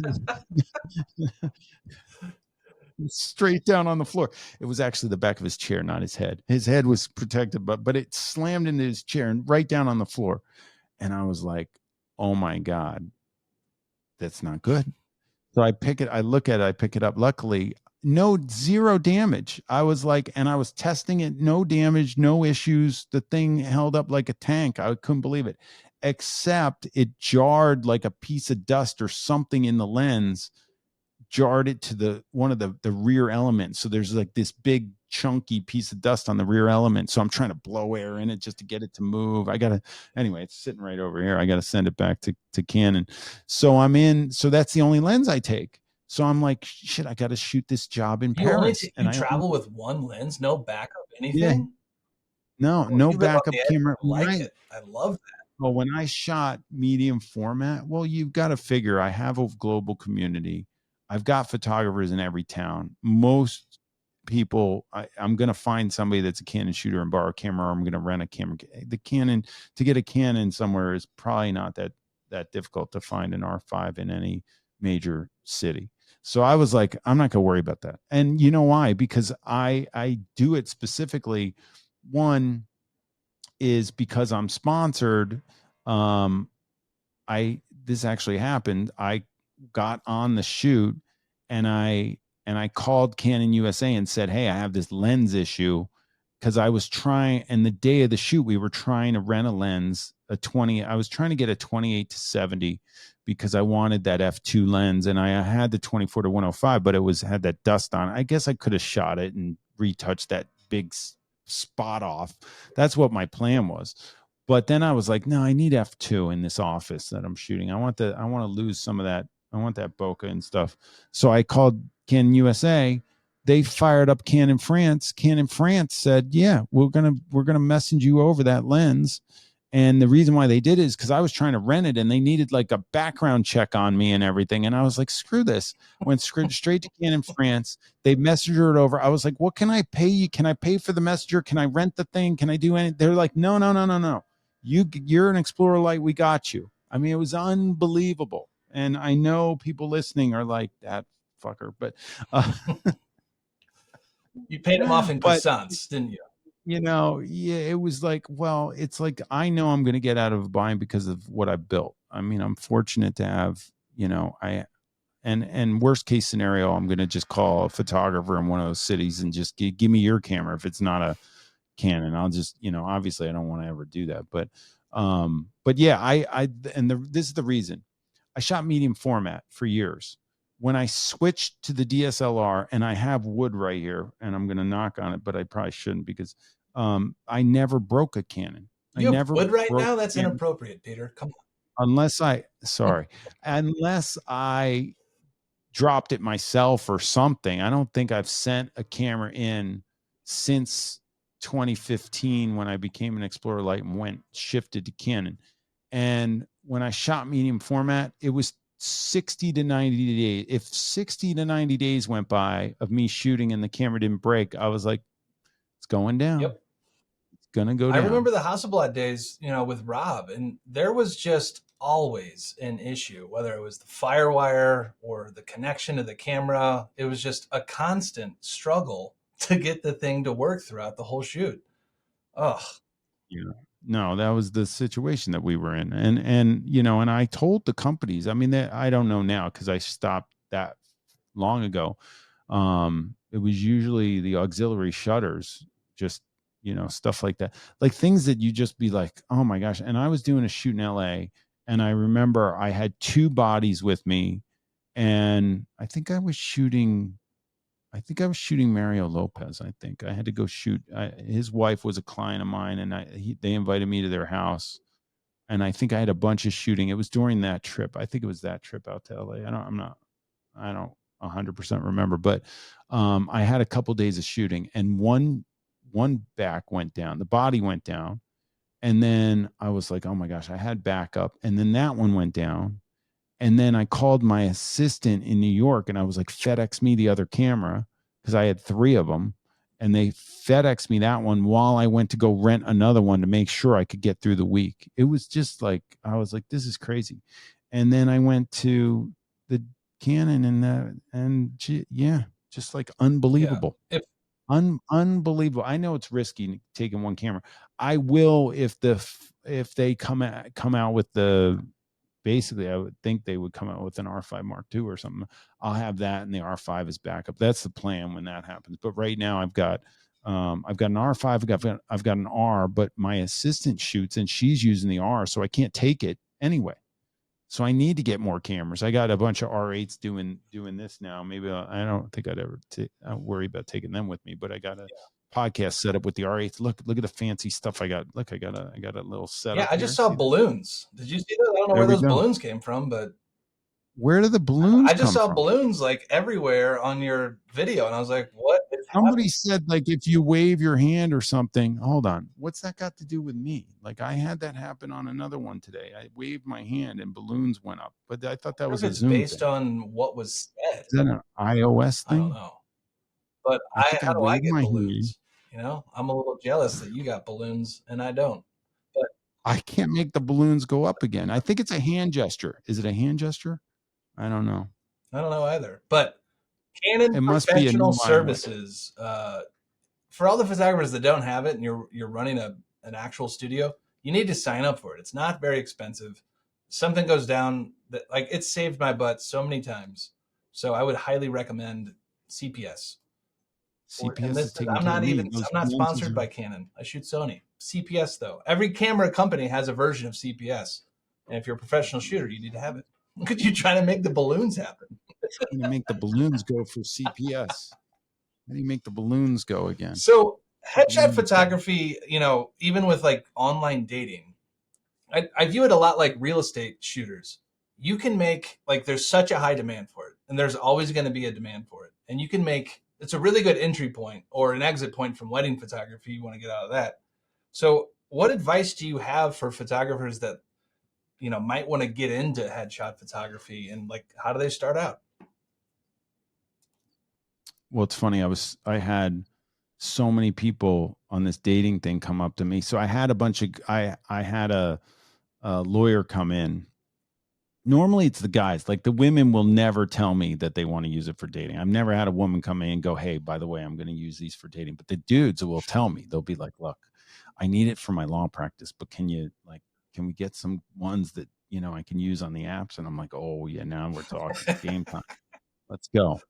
straight down on the floor. It was actually the back of his chair, not his head. His head was protected, but it slammed into his chair and right down on the floor. And I was like, oh my God, that's not good. So I pick it up. Luckily, zero damage. I was like, and I was testing it, no damage, no issues. The thing held up like a tank. I couldn't believe it, except it jarred like a piece of dust or something in the lens, jarred it to one of the rear elements. So there's like this big chunky piece of dust on the rear element. So I'm trying to blow air in it just to get it to move. Anyway, it's sitting right over here. I got to send it back to Canon. So so that's the only lens I take. So I'm like, shit, I got to shoot this job in Paris. You travel with one lens, no backup, anything? Yeah. No backup camera. It. I love that. Well, when I shot medium format, well, you've got to figure I have a global community. I've got photographers in every town. Most people, I'm going to find somebody that's a Canon shooter and borrow a camera, or I'm going to rent a camera. To get a Canon somewhere is probably not that difficult to find an R5 in any major city. So I was like, I'm not going to worry about that. And you know why? Because I do it specifically. One is because I'm sponsored. This actually happened. I got on the shoot and I called Canon USA and said, hey, I have this lens issue, because I was trying, and the day of the shoot, we were trying to rent a lens a 20. I was trying to get a 28-70 because I wanted that f2 lens, and I had the 24-105, but it had that dust on. I guess I could have shot it and retouched that big spot off. That's what my plan was. But then I was like, no, I need f2 in this office that I'm shooting. I want to lose some of that. I want that bokeh and stuff. So I called Canon USA. They fired up Canon France. Canon France said, yeah, we're gonna message you over that lens. And the reason why they did it is because I was trying to rent it, and they needed like a background check on me and everything. And I was like, screw this. Went straight to Canon France. They messaged it over. I was like, what can I pay you? Can I pay for the messenger? Can I rent the thing? Can I do anything? They're like, no. You're an Explorer Light. We got you. I mean, it was unbelievable. And I know people listening are like, that fucker, but you paid him off in croissants, didn't you? You know, yeah, it was like, well, it's like, I know I'm going to get out of buying because of what I built. I mean, I'm fortunate to have, you know, and worst case scenario, I'm going to just call a photographer in one of those cities and just give me your camera. If it's not a Canon, I'll just, you know, obviously I don't want to ever do that, but yeah, this is the reason I shot medium format for years. When I switched to the DSLR, and I have wood right here, and I'm going to knock on it, but I probably shouldn't because I never broke a Canon. You have wood right now? That's inappropriate, Peter. Come on. Unless I dropped it myself or something. I don't think I've sent a camera in since 2015 when I became an Explorer Light and shifted to Canon. And when I shot medium format, it was 60 to 90 days. If 60 to 90 days went by of me shooting and the camera didn't break, I was like, it's going down. Yep. It's going to go down. I remember the Hasselblad days, you know, with Rob, and there was just always an issue, whether it was the firewire or the connection to the camera. It was just a constant struggle to get the thing to work throughout the whole shoot. Ugh. Yeah. No, that was the situation that we were in. And, you know, and I told the companies, I mean, I don't know now because I stopped that long ago. It was usually the auxiliary shutters, just, you know, stuff like that, like things that you just be like, oh my gosh. And I was doing a shoot in LA, and I remember I had two bodies with me, and I think I was shooting Mario Lopez. I think I had to go shoot. His wife was a client of mine, and they invited me to their house, and I think I had a bunch of shooting. It was during that trip. I think it was that trip out to LA. I don't 100% remember, but I had a couple days of shooting, and one back went down, the body went down, and then I was like, oh my gosh, I had backup, and then that one went down. And then I called my assistant in New York, and I was like, FedEx me the other camera, because I had three of them. And they FedEx me that one while I went to go rent another one to make sure I could get through the week. It was just like, I was like, this is crazy. And then I went to the Canon, just like unbelievable. Yeah. Unbelievable. I know it's risky taking one camera. I will if they come out with the, basically, I would think they would come out with an R5 Mark II or something. I'll have that, and the R5 is backup. That's the plan when that happens. But right now, I've got an R5. I've got an R, but my assistant shoots, and she's using the R, so I can't take it anyway. So I need to get more cameras. I got a bunch of R8s doing this now. Maybe I don't think I'd ever worry about taking them with me, but I got a podcast set up with the R8s. Look at the fancy stuff I got. Look, I got a little setup. Yeah, I just saw balloons. Did you see that? I don't know where those balloons came from, but where do the balloons? I just saw balloons like everywhere on your video, and I was like, "What?" Somebody said like if you wave your hand or something. Hold on, what's that got to do with me? Like I had that happen on another one today. I waved my hand and balloons went up, but I thought that was a Zoom based thing. on what was said. Is that an iOS thing? I don't know. But how do I get balloons? You know, I'm a little jealous that you got balloons and I don't. But I can't make the balloons go up again. I think it's a hand gesture. Is it a hand gesture? I don't know. I don't know either. But Canon it must be Professional Services, for all the photographers that don't have it and you're running an actual studio, you need to sign up for it. It's not very expensive. Something goes down that like it saved my butt so many times. So I would highly recommend CPS. And CPS this is taking I'm care of not me. even Those I'm not lenses sponsored are- by Canon. I shoot Sony. CPS though. Every camera company has a version of CPS. And if you're a professional shooter, you need to have it. Look at you trying to make the balloons happen. trying to make the balloons go for CPS. How do you make the balloons go again? So headshot Balloons. photography, you know, even with like online dating, I view it a lot like real estate shooters. You can make, like, there's such a high demand for it, and there's always going to be a demand for it. And you can make, it's a really good entry point or an exit point from wedding photography. You want to get out of that. So what advice do you have for photographers that, you know, might want to get into headshot photography, and like, how do they start out? Well, it's funny. I had so many people on this dating thing come up to me. So I had a bunch of, I had a lawyer come in. Normally it's the guys. Like, the women will never tell me that they want to use it for dating. I've never had a woman come in and go, hey, by the way, I'm going to use these for dating. But the dudes will tell me, they'll be like, look, I need it for my law practice, but can we get some ones that, you know, I can use on the apps? And I'm like, oh yeah, now we're talking. It's game time. Let's go.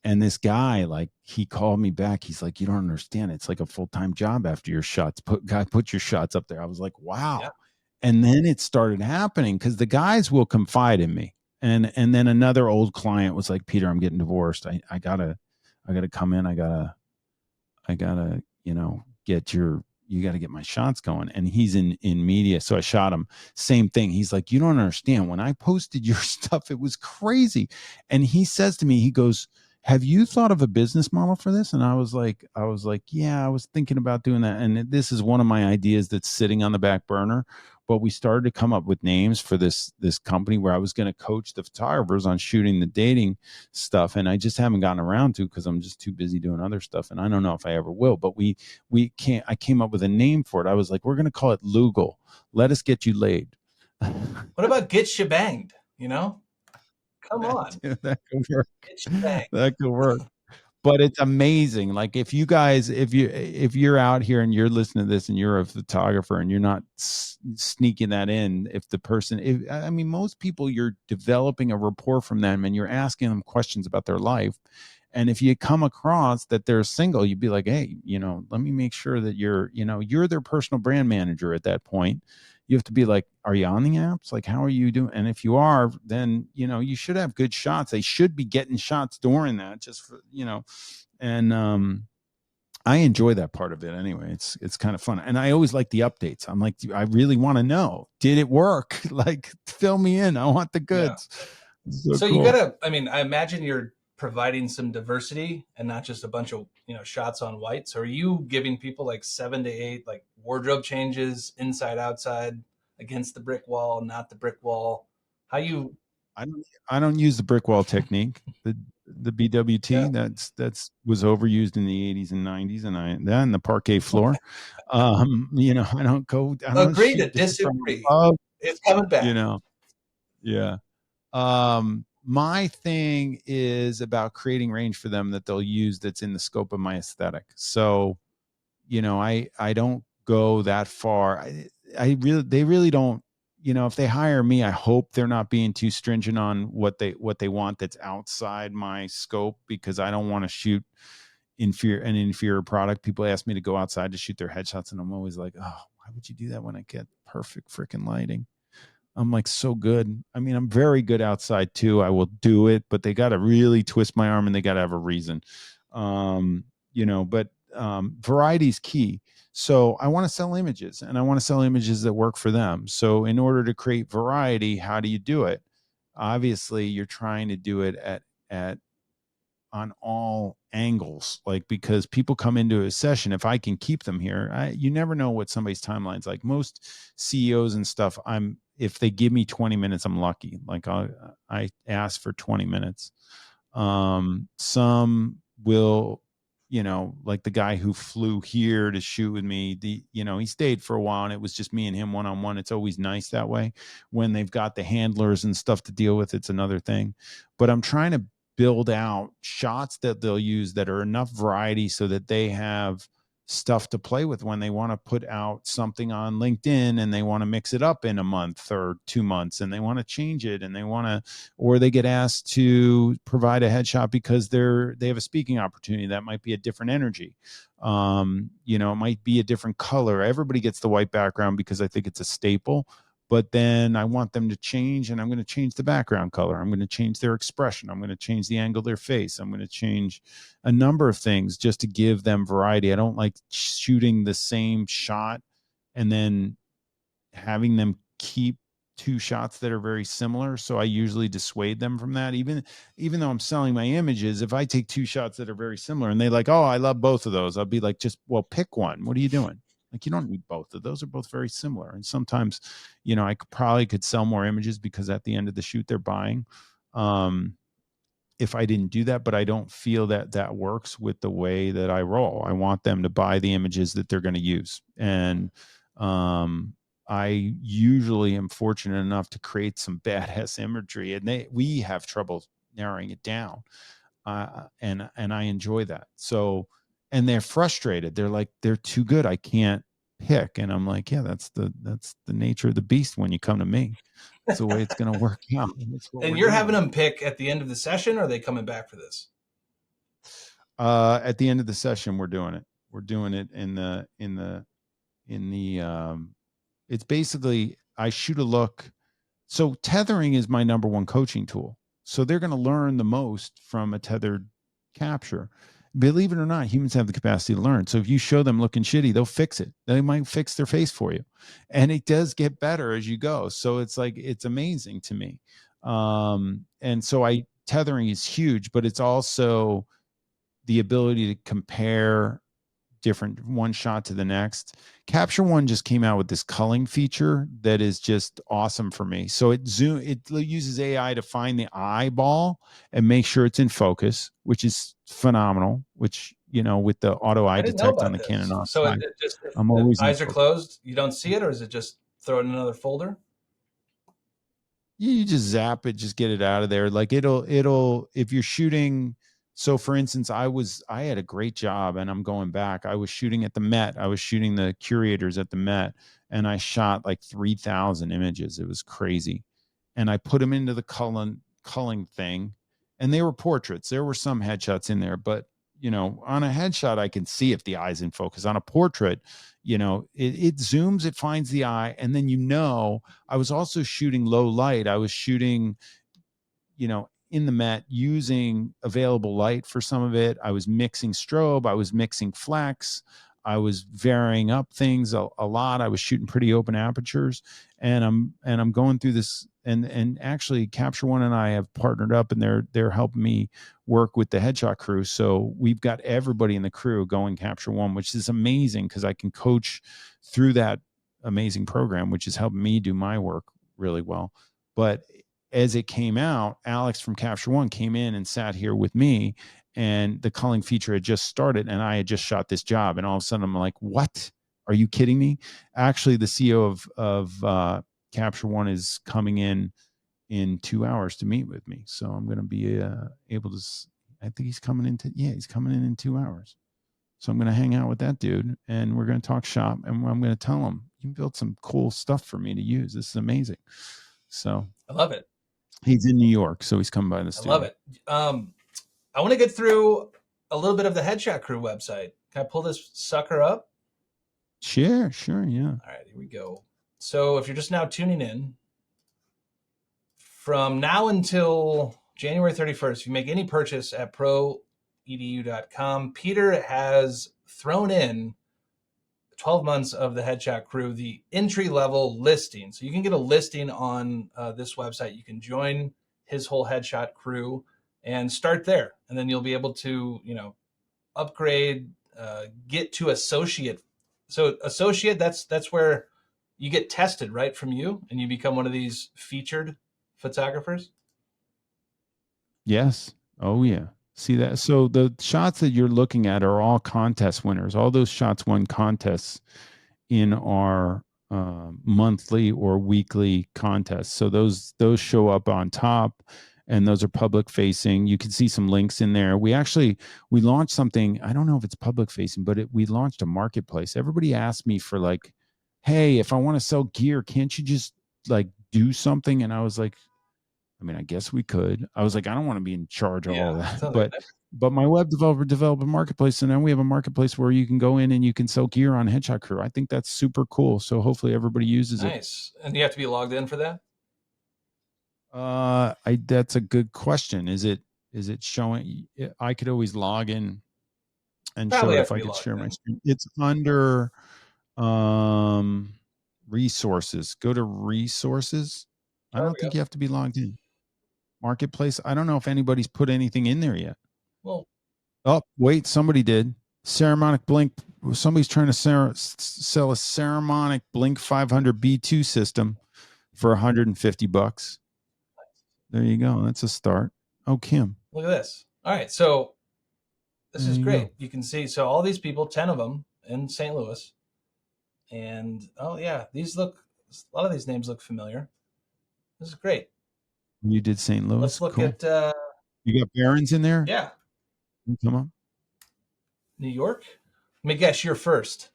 And this guy, like, he called me back. He's like, you don't understand. It's like a full-time job after your shots. Put your shots up there. I was like, wow. Yeah. And then it started happening because the guys will confide in me. And then another old client was like, Peter, I'm getting divorced. I gotta come in. I gotta, you know, you got to get my shots going. And he's in media. So I shot him. Same thing. He's like, you don't understand. When I posted your stuff, it was crazy. And he says to me, he goes, have you thought of a business model for this? And I was like, yeah, I was thinking about doing that. And this is one of my ideas that's sitting on the back burner. But we started to come up with names for this company where I was going to coach the photographers on shooting the dating stuff. And I just haven't gotten around to, because I'm just too busy doing other stuff. And I don't know if I ever will, but I came up with a name for it. I was like, we're going to call it Lugal. Let us get you laid. What about Get You Banged? You know? Come on. That could work. That could work. But it's amazing. Like, if you're out here and you're listening to this and you're a photographer and you're not sneaking that in, most people, you're developing a rapport from them and you're asking them questions about their life. And if you come across that they're single, you'd be like, hey, you know, let me make sure that you're their personal brand manager at that point. You have to be like, are you on the apps? Like, how are you doing? And if you are, then, you know, you should have good shots. They should be getting shots during that, just for, you know, and I enjoy that part of it anyway. It's kind of fun. And I always like the updates. I'm like, I really want to know, did it work? Like, fill me in. I want the goods. Yeah. So cool. You gotta, I imagine you're providing some diversity and not just a bunch of, you know, shots on white. So are you giving people like 7 to 8 like wardrobe changes, inside, outside, against the brick wall, not the brick wall? How you? I don't use the brick wall technique. The BWT, yeah. that's was overused in the 80s and 90s, and the parquet floor. You know, I don't agree to disagree. It's coming back. You know, yeah. My thing is about creating range for them that they'll use that's in the scope of my aesthetic. So, you know, I don't go that far. They really don't, you know, if they hire me, I hope they're not being too stringent on what they want that's outside my scope, because I don't want to shoot an inferior product. People ask me to go outside to shoot their headshots, and I'm always like, oh, why would you do that when I get perfect freaking lighting? I'm like, so good. I mean, I'm very good outside too. I will do it, but they got to really twist my arm and they got to have a reason. You know, but variety is key. So I want to sell images, and I want to sell images that work for them. So in order to create variety, how do you do it? Obviously, you're trying to do it on all angles, like, because people come into a session. If I can keep them here, you never know what somebody's timeline's like. Most CEOs and stuff, if they give me 20 minutes, I'm lucky. Like, I ask for 20 minutes. Some will, you know, like the guy who flew here to shoot with me, he stayed for a while and it was just me and him one-on-one. It's always nice that way. When they've got the handlers and stuff to deal with, it's another thing. But I'm trying to build out shots that they'll use that are enough variety so that they have stuff to play with when they want to put out something on LinkedIn and they want to mix it up in a month or 2 months and they want to change it and they want to, or they get asked to provide a headshot because they have a speaking opportunity that might be a different energy. You know, it might be a different color. Everybody gets the white background because I think it's a staple, but then I want them to change, and I'm going to change the background color. I'm going to change their expression. I'm going to change the angle of their face. I'm going to change a number of things just to give them variety. I don't like shooting the same shot and then having them keep 2 shots that are very similar. So I usually dissuade them from that. Even though I'm selling my images, if I take 2 shots that are very similar and they like, oh, I love both of those, I'll be like, just, well, pick one. What are you doing? Like, you don't need both of those. Are both very similar. And sometimes, you know, I probably could sell more images because at the end of the shoot, they're buying. If I didn't do that, but I don't feel that that works with the way that I roll. I want them to buy the images that they're going to use. And I usually am fortunate enough to create some badass imagery, and we have trouble narrowing it down. And I enjoy that. So, and they're frustrated. They're like, they're too good. I can't pick. And I'm like, yeah, that's the nature of the beast when you come to me. It's the way it's going to work out. And you're having them pick at the end of the session, or are they coming back for this? At the end of the session, we're doing it. We're doing it in the it's basically, I shoot a look. So tethering is my number one coaching tool. So they're going to learn the most from a tethered capture. Believe it or not, humans have the capacity to learn. So if you show them looking shitty, they'll fix it. They might fix their face for you. And it does get better as you go. So it's like, it's amazing to me. And so tethering is huge, but it's also the ability to compare different one shot to the next. Capture One just came out with this culling feature that is just awesome for me. So it uses AI to find the eyeball and make sure it's in focus, which is phenomenal, which, you know, with the auto eye detect on the Canon. So it just, if I'm always eyes are closed, you don't see it, or is it just throw it in another folder? You just zap it, just get it out of there. Like it'll, if you're shooting. So for instance, I had a great job, and I'm going back. I was shooting at the Met. I was shooting the curators at the Met, and I shot like 3,000 images. It was crazy. And I put them into the culling thing, and they were portraits. There were some headshots in there, but you know, on a headshot, I can see if the eye's in focus. On a portrait, you know, it zooms, it finds the eye. And then, you know, I was also shooting low light. I was shooting, you know, in the Met using available light for some of it. I was mixing strobe. I was mixing flex. I was varying up things a lot. I was shooting pretty open apertures, and I'm going through this, and actually Capture One and I have partnered up, and they're helping me work with the headshot crew. So we've got everybody in the crew going Capture One, which is amazing because I can coach through that amazing program, which is helping me do my work really well. But as it came out, Alex from Capture One came in and sat here with me, and the culling feature had just started, and I had just shot this job. And all of a sudden I'm like, what? Are you kidding me? Actually, the CEO of Capture One is coming in 2 hours to meet with me. So I'm going to be able to, I think he's coming he's coming in 2 hours. So I'm going to hang out with that dude, and we're going to talk shop, and I'm going to tell him, you built some cool stuff for me to use. This is amazing. So I love it. He's in New York, so he's coming by the studio. I love it. I want to get through a little bit of the Headshot Crew website. Can I pull this sucker up? Sure, yeah. All right, here we go. So if you're just now tuning in, from now until January 31st, if you make any purchase at PRO EDU.com, Peter has thrown in 12 months of the Headshot Crew, the entry-level listing. So you can get a listing on this website. You can join his whole Headshot Crew and start there. And then you'll be able to, you know, upgrade, get to associate. So associate, that's where you get tested right from you, and you become one of these featured photographers. Yes. Oh, yeah. See that? So the shots that you're looking at are all contest winners. All those shots won contests in our monthly or weekly contests. So those show up on top, and those are public facing. You can see some links in there. We launched something. I don't know if it's public facing, but we launched a marketplace. Everybody asked me for like, hey, if I want to sell gear, can't you just like do something? And I was like, I mean, I guess we could. I was like, I don't want to be in charge of all that, but my web developer developed a marketplace, and now we have a marketplace where you can go in and you can sell gear on Headshot Crew. I think that's super cool. So hopefully everybody uses it. Nice. And you have to be logged in for that? That's a good question. Is it showing? I could always log in and Probably show it have if to I be could logged share in. my screen. It's under resources. Go to resources. I There don't we think go. you have to be logged in. Marketplace. I don't know if anybody's put anything in there yet. Well, oh wait, somebody did. Ceremonic Blink. Somebody's trying to sell a Ceremonic Blink 500 B2 system for $150. There you go. That's a start. Oh, Kim. look at this. All right. So this is There you great. go. You can see, so all these people, 10 of them in St. Louis. And oh yeah, a lot of these names look familiar. This is great. You did St. Louis. Let's look cool. at you got Barron's in there? yeah. Come on. New York. Let me guess, you're first.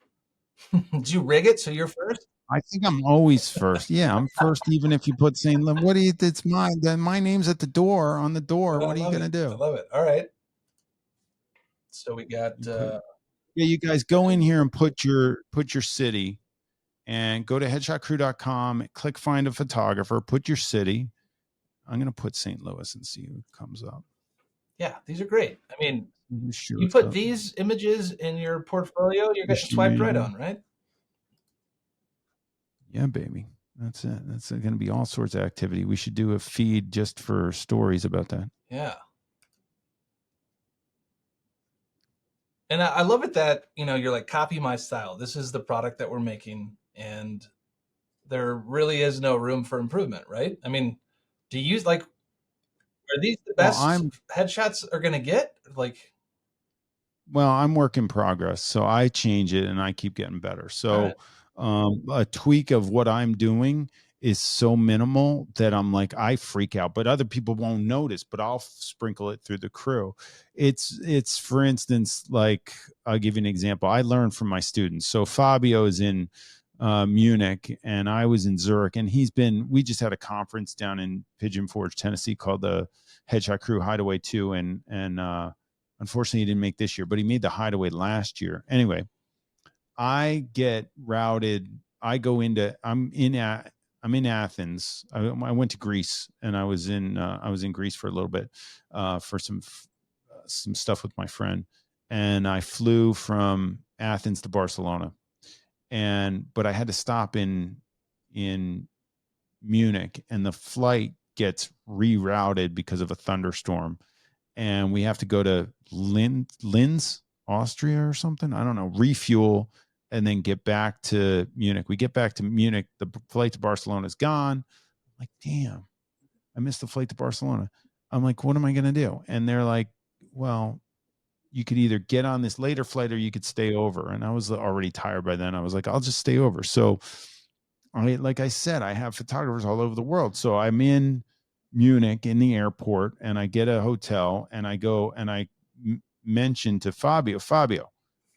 Did you rig it so you're first? I think I'm always first. Yeah, I'm first, even if you put St. Louis. What do you? It's mine. Then my name's at the door. On the door. What are you gonna do? I love it. All right. So we got. Yeah, you guys go in here and put your city, and go to headshotcrew.com. Click find a photographer. Put your city. I'm gonna put St. Louis and see who comes up. Yeah, these are great. I mean, Sure, you put these images in your portfolio, you're getting swiped right on, right? Yeah, baby. That's it. That's going to be all sorts of activity. We should do a feed just for stories about that. Yeah. And I love it that, you're like, copy my style. This is the product that we're making, and there really is no room for improvement, right? I mean, do you like, are these the best headshots are going to get? Like, well, I'm work in progress, so I change it and I keep getting better. So a tweak of what I'm doing is so minimal that I'm like, I freak out, but other people won't notice, but I'll sprinkle it through the crew. It's for instance, like, I'll give you an example. I learned from my students. So Fabio is in Munich and I was in Zurich, and we just had a conference down in Pigeon Forge, Tennessee, called the Headshot Crew Hideaway 2. And unfortunately he didn't make this year, but he made the Hideaway last year. Anyway, I get routed. I'm in Athens. I went to Greece, and I was in Greece for a little bit for some stuff with my friend, and I flew from Athens to Barcelona, but I had to stop in Munich, and the flight gets rerouted because of a thunderstorm, and we have to go to Linz, Austria or something. I don't know, refuel, and then get back to Munich. We get back to Munich. The flight to Barcelona is gone. I'm like, damn, I missed the flight to Barcelona. I'm like, what am I going to do? And they're like, well, you could either get on this later flight or you could stay over. And I was already tired by then. I was like, I'll just stay over. So like I said, I have photographers all over the world. So I'm in Munich in the airport, and I get a hotel, and I go and I mention to Fabio,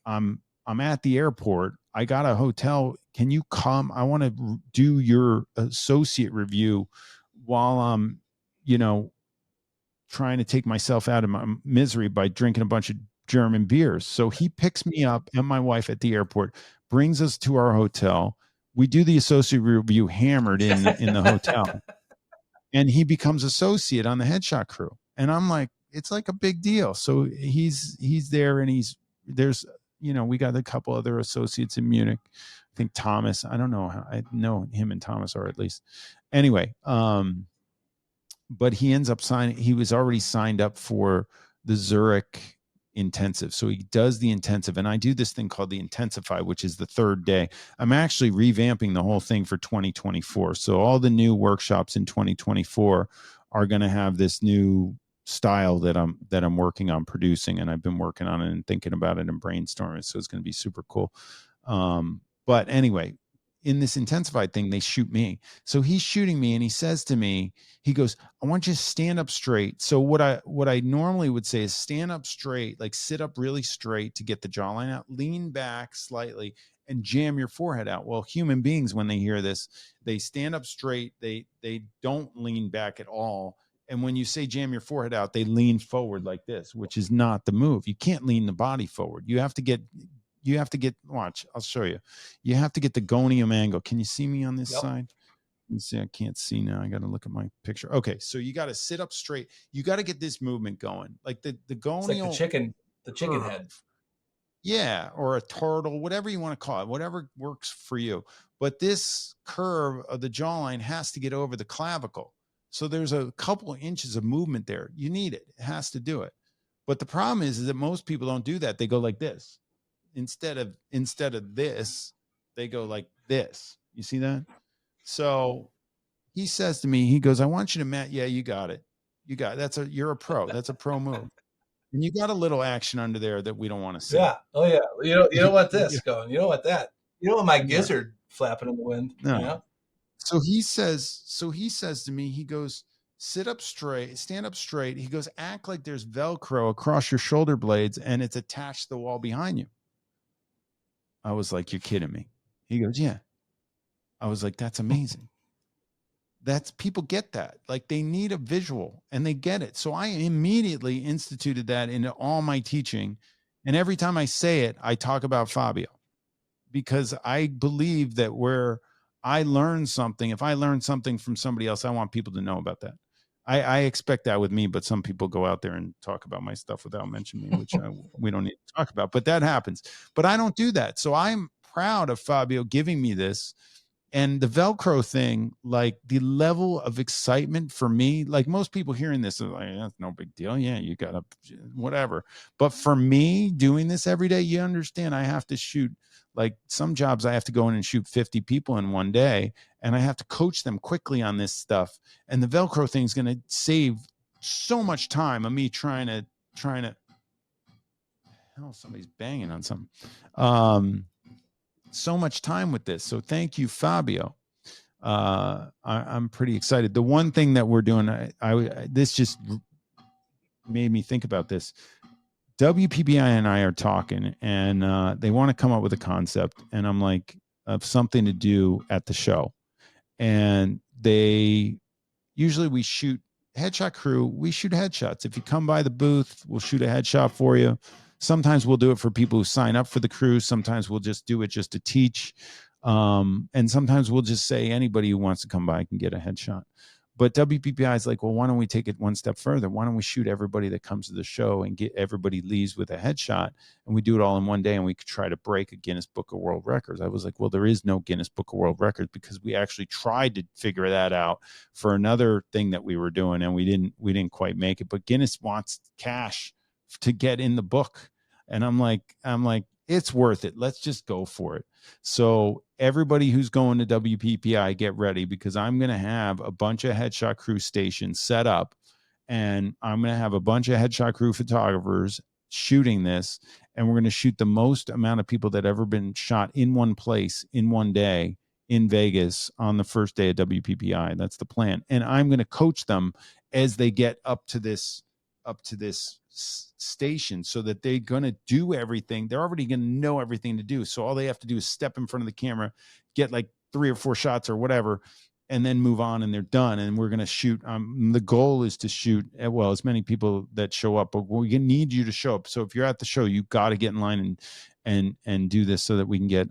I'm at the airport. I got a hotel. Can you come? I want to do your associate review while I'm, trying to take myself out of my misery by drinking a bunch of German beers. So he picks me up and my wife at the airport, brings us to our hotel. We do the associate review hammered in the hotel, and he becomes associate on the Headshot Crew. And I'm like, it's like a big deal. So he's there, and there's, we got a couple other associates in Munich. I think Thomas, I don't know how, I know him and Thomas are, at least. Anyway, but he ends up he was already signed up for the Zurich intensive. So he does the intensive, and I do this thing called the Intensify, which is the third day. I'm actually revamping the whole thing for 2024. So all the new workshops in 2024 are going to have this new style that I'm working on producing, and I've been working on it and thinking about it and brainstorming. So it's going to be super cool. But anyway, in this intensified thing, they shoot me. So he's shooting me and he says to me, he goes, I want you to stand up straight. So what I normally would say is stand up straight, like sit up really straight to get the jawline out, lean back slightly and jam your forehead out. Well, human beings, when they hear this, they stand up straight. They don't lean back at all. And when you say jam your forehead out, they lean forward like this, which is not the move. You can't lean the body forward. You have to get, watch, I'll show you. You have to get the gonium angle. Can you see me on this side? Let me see. I can't see now. I got to look at my picture. Okay. So you got to sit up straight. You got to get this movement going. Like the gonial. It's like the chicken head. Yeah. Or a turtle, whatever you want to call it, whatever works for you. But this curve of the jawline has to get over the clavicle. So there's a couple of inches of movement there. You need it. It has to do it. But the problem is that most people don't do that. They go like this. Instead of this, they go like this. You see that? So he says to me, he goes, I want you to match. Yeah, you got it. You got it. You're a pro. That's a pro move. And you got a little action under there that we don't want to see. Yeah. Oh yeah. You don't want this going. You don't want that. You don't want my gizzard flapping in the wind. No. You know? So he says to me, he goes, sit up straight, stand up straight. He goes, act like there's Velcro across your shoulder blades and it's attached to the wall behind you. I was like, you're kidding me. He goes, yeah. I was like, that's amazing. People get that. Like they need a visual and they get it. So I immediately instituted that into all my teaching. And every time I say it, I talk about Fabio because I believe that where I learn something, if I learn something from somebody else, I want people to know about that. I expect that with me, but some people go out there and talk about my stuff without mentioning me, which we don't need to talk about, but that happens. But I don't do that. So I'm proud of Fabio giving me this. And the Velcro thing, like the level of excitement for me, like most people hearing this are like, that's no big deal. Yeah, you got to, whatever. But for me doing this every day, you understand I have to shoot, like some jobs I have to go in and shoot 50 people in one day. And I have to coach them quickly on this stuff. And the Velcro thing is going to save so much time of me trying to, hell, somebody's banging on something. So much time with this. So thank you, Fabio. I'm pretty excited. The one thing that we're doing, this just made me think about this. WPPI and I are talking and they want to come up with a concept and I'm like, of something to do at the show. And usually we shoot headshot crew. We shoot headshots. If you come by the booth, we'll shoot a headshot for you. Sometimes we'll do it for people who sign up for the cruise. Sometimes we'll just do it just to teach. And sometimes we'll just say anybody who wants to come by can get a headshot. But WPPI is like, well, why don't we take it one step further? Why don't we shoot everybody that comes to the show and get everybody leaves with a headshot? And we do it all in one day and we could try to break a Guinness Book of World Records. I was like, well, there is no Guinness Book of World Records because we actually tried to figure that out for another thing that we were doing and we didn't quite make it. But Guinness wants cash to get in the book. And I'm like, it's worth it. Let's just go for it. So everybody who's going to WPPI, get ready because I'm going to have a bunch of headshot crew stations set up and I'm going to have a bunch of headshot crew photographers shooting this. And we're going to shoot the most amount of people that ever been shot in one place in one day in Vegas on the first day of WPPI. That's the plan. And I'm going to coach them as they get up to this station so that they're going to do everything. They're already going to know everything to do. So all they have to do is step in front of the camera, get like 3 or 4 shots or whatever, and then move on and they're done. And we're going to shoot. The goal is to shoot, well, as many people that show up, but we need you to show up. So if you're at the show, you got to get in line and do this so that we can get,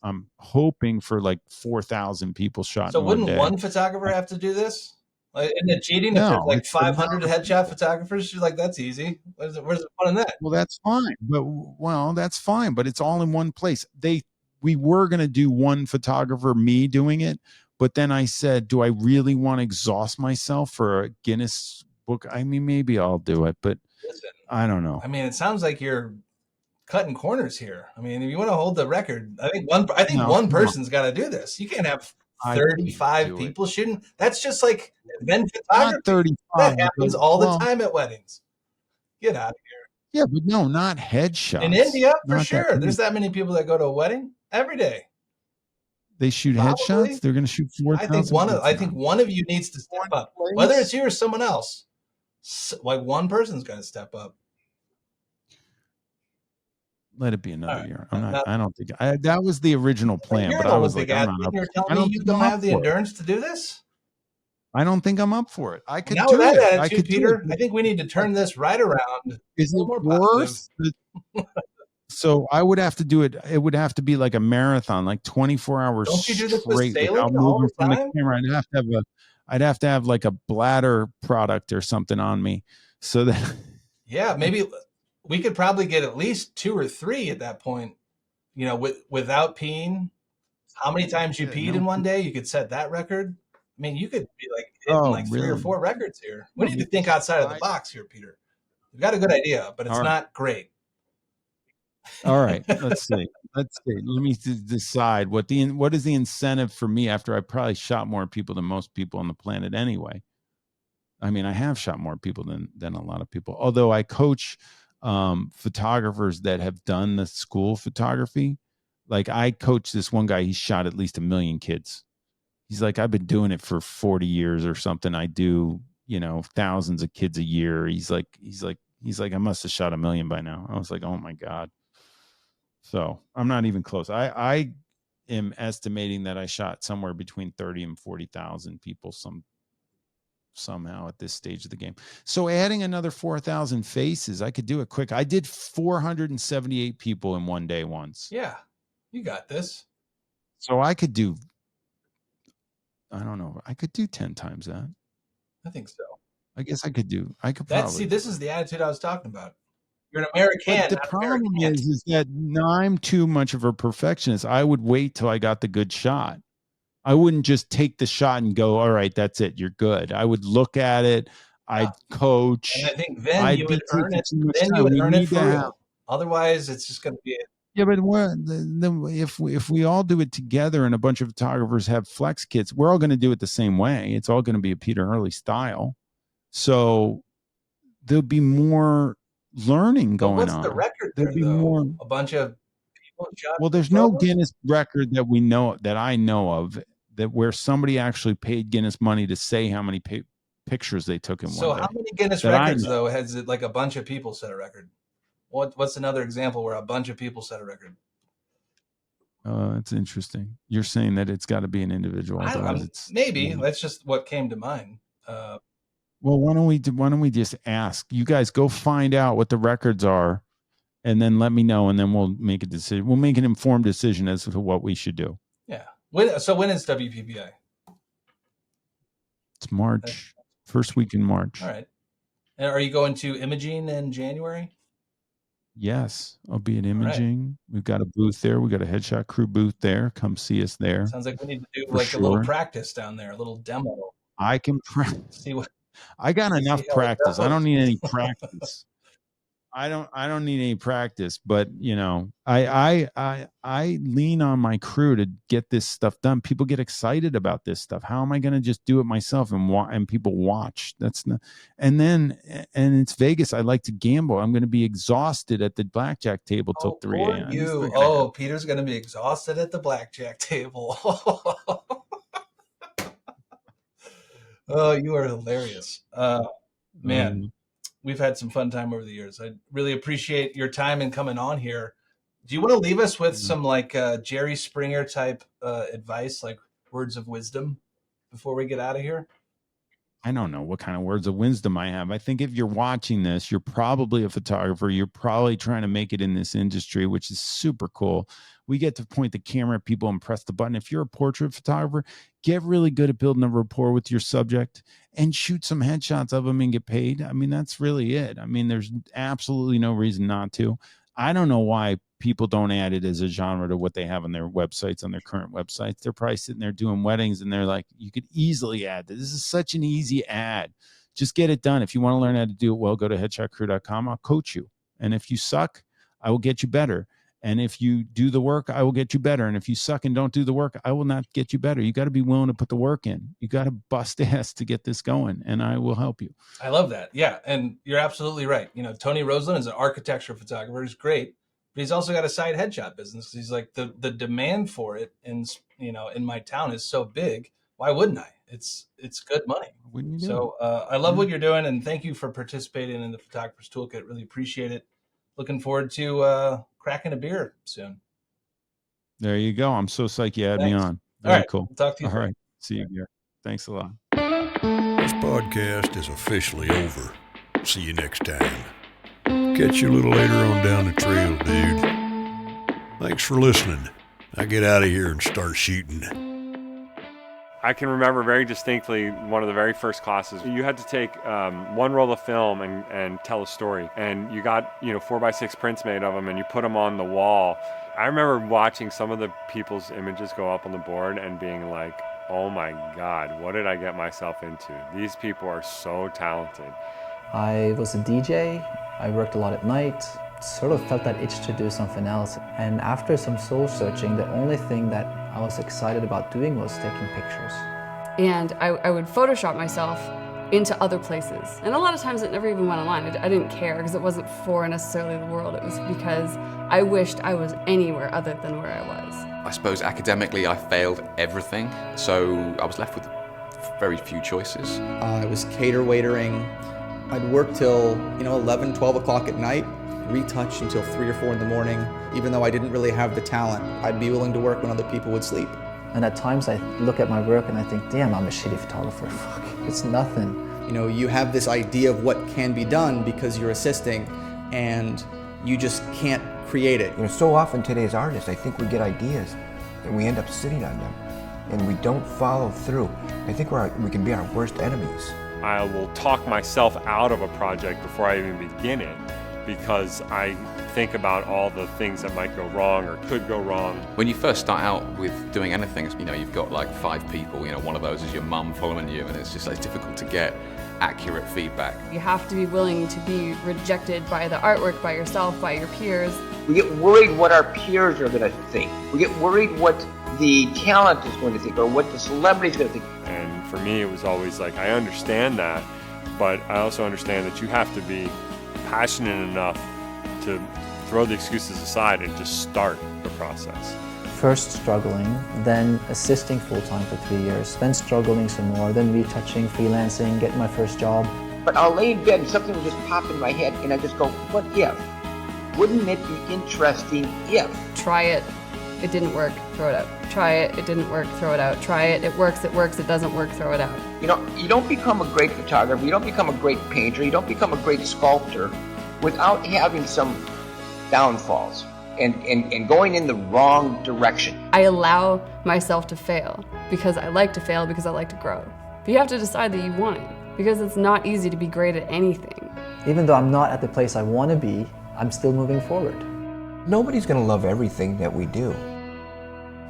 I'm hoping for like 4,000 people shot. So wouldn't one photographer have to do this? Like, isn't it cheating if there's like 500 headshot photographers? She's like, that's easy. Where's the fun in that? Well, that's fine. That's fine. But it's all in one place. We were going to do one photographer, me doing it. But then I said, do I really want to exhaust myself for a Guinness book? I mean, maybe I'll do it, but listen, I don't know. I mean, it sounds like you're cutting corners here. I mean, if you want to hold the record, I think one person's got to do this. You can't have 35 people shooting. That's just like event photography. Not 35. That happens all the time at weddings. Get out of here. Yeah, but no, not headshots. In India, for sure. There's that many people that go to a wedding every day. They shoot Probably. headshots. They're going to shoot 4,000. I think one of you needs to step up, whether it's you or someone else. Like one person's going to step up. Let it be another year. I don't think that was the original plan. You're but an I was Olympic like, athlete, you're telling me you don't have the endurance to do this? I don't think I'm up for it. I could now do with that it. Attitude, Peter, I think we need to turn this right around. Is it worse? So I would have to do it. It would have to be like a marathon, like 24 hours Don't you do this straight with without sailing all moving the from the time? camera. I'd have to have like a bladder product or something on me, so that yeah, maybe we could probably get at least 2 or 3 at that point. You know, without peeing. How many times you peed in one day? You could set that record. I mean, you could be like hitting 3 or 4 records here. We need to think outside of the box here, Peter. We've got a good idea, but it's not great. All right, let's see. Let me decide what is the incentive for me after I probably shot more people than most people on the planet anyway. I mean, I have shot more people than a lot of people. Although I coach photographers that have done the school photography. Like I coach this one guy, he shot at least 1 million kids. He's like, I've been doing it for 40 years or something. I do, thousands of kids a year. He's like, I must have shot 1 million by now. I was like, oh my God. So I'm not even close. I am estimating that I shot somewhere between 30 and 40,000 people somehow at this stage of the game. So adding another 4,000 faces, I could do it quick. I did 478 people in one day once. Yeah, you got this. So I could do, I don't know, I could do 10 times that. I think so. I guess I could probably. See, this is the attitude I was talking about. You're an American. But the problem is that I'm too much of a perfectionist. I would wait till I got the good shot. I wouldn't just take the shot and go, all right, that's it. You're good. I would look at it. I'd coach. And I think then you would earn it. Then you would earn it for real. Otherwise, it's just going to be. Yeah, but if we all do it together and a bunch of photographers have flex kits, we're all going to do it the same way. It's all going to be a Peter Hurley style. So there'll be more learning going on. What's the record There'll be more. A bunch of people shot. Well, there's no Guinness record that I know of that where somebody actually paid Guinness money to say how many pictures they took in one day. So how many Guinness records though has it like a bunch of people set a record? What's another example where a bunch of people set a record? That's interesting. You're saying that it's got to be an individual. Maybe that's just what came to mind. Well, why don't we just ask you guys, go find out what the records are, and then let me know, and then we'll make a decision. We'll make an informed decision as to what we should do. Yeah. When is WPPI? It's March, first week in March. All right. And are you going to Imaging in January? Yes, I'll be at Imaging. Right. We've got a booth there. We've got a headshot crew booth there. Come see us there. Sounds like we need to do a little practice down there, a little demo. I can practice. I got enough practice. I don't need any practice. I don't need any practice, but I lean on my crew to get this stuff done. People get excited about this stuff. How am I going to just do it myself and people watch? And it's Vegas. I like to gamble. I'm going to be exhausted at the blackjack table till 3 a.m. Peter's going to be exhausted at the blackjack table. Oh, you are hilarious. Man. We've had some fun time over the years. I really appreciate your time and coming on here. Do you want to leave us with some Jerry Springer type advice, like words of wisdom before we get out of here? I don't know what kind of words of wisdom I have. I think if you're watching this, you're probably a photographer. You're probably trying to make it in this industry, which is super cool. We get to point the camera at people and press the button. If you're a portrait photographer, get really good at building a rapport with your subject and shoot some headshots of them and get paid. I mean, that's really it. I mean, there's absolutely no reason not to. I don't know why people don't add it as a genre to what they have on their websites, on their current websites. They're probably sitting there doing weddings and they're like, you could easily add this. This is such an easy ad. Just get it done. If you want to learn how to do it well, go to headshotcrew.com. I'll coach you. And if you suck, I will get you better. And if you do the work, I will get you better. And if you suck and don't do the work, I will not get you better. You got to be willing to put the work in. You got to bust ass to get this going, and I will help you. I love that. Yeah. And you're absolutely right. Tony Roseland is an architecture photographer. He's great, but he's also got a side headshot business. He's like, the demand for it in my town is so big. Why wouldn't I? It's good money. So I love what you're doing, and thank you for participating in the Photographer's Toolkit. Really appreciate it. Looking forward to cracking a beer soon. There you go. I'm so psyched you had me on. All Very right, cool. We'll talk to you. All right. See you again. Thanks a lot. This podcast is officially over. See you next time. Catch you a little later on down the trail, dude. Thanks for listening. I get out of here and start shooting. I can remember very distinctly one of the very first classes. You had to take one roll of film and tell a story. And you got 4x6 prints made of them and you put them on the wall. I remember watching some of the people's images go up on the board and being like, oh my God, what did I get myself into? These people are so talented. I was a DJ. I worked a lot at night. Sort of felt that itch to do something else. And after some soul searching, the only thing that I was excited about doing was taking pictures. And I would Photoshop myself into other places. And a lot of times it never even went online. I didn't care because it wasn't for necessarily the world. It was because I wished I was anywhere other than where I was. I suppose academically I failed everything, so I was left with very few choices. I was cater waitering. I'd work till 11, 12 o'clock at night, retouch until 3 or 4 in the morning. Even though I didn't really have the talent, I'd be willing to work when other people would sleep. And at times I look at my work and I think, damn, I'm a shitty photographer. Fuck, it's nothing. You have this idea of what can be done because you're assisting, and you just can't create it. So often today as artists, I think we get ideas and we end up sitting on them and we don't follow through. I think we can be our worst enemies. I will talk myself out of a project before I even begin it because I think about all the things that might go wrong or could go wrong. When you first start out with doing anything, you've got like 5 people, one of those is your mum following you, and it's just like difficult to get accurate feedback. You have to be willing to be rejected by the artwork, by yourself, by your peers. We get worried what our peers are going to think. We get worried what the talent is going to think or what the celebrity is going to think. And for me, it was always like, I understand that, but I also understand that you have to be passionate enough to throw the excuses aside and just start the process. First struggling, then assisting full-time for 3 years, then struggling some more, then retouching, freelancing, getting my first job. But I'll lay in bed and something will just pop in my head and I just go, what if? Wouldn't it be interesting if? Try it. It didn't work, throw it out. Try it didn't work, throw it out. Try it works, it doesn't work, throw it out. You don't become a great photographer, you don't become a great painter, you don't become a great sculptor without having some downfalls and going in the wrong direction. I allow myself to fail because I like to fail, because I like to grow. But you have to decide that you want it, because it's not easy to be great at anything. Even though I'm not at the place I want to be, I'm still moving forward. Nobody's going to love everything that we do,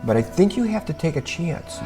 but I think you have to take a chance.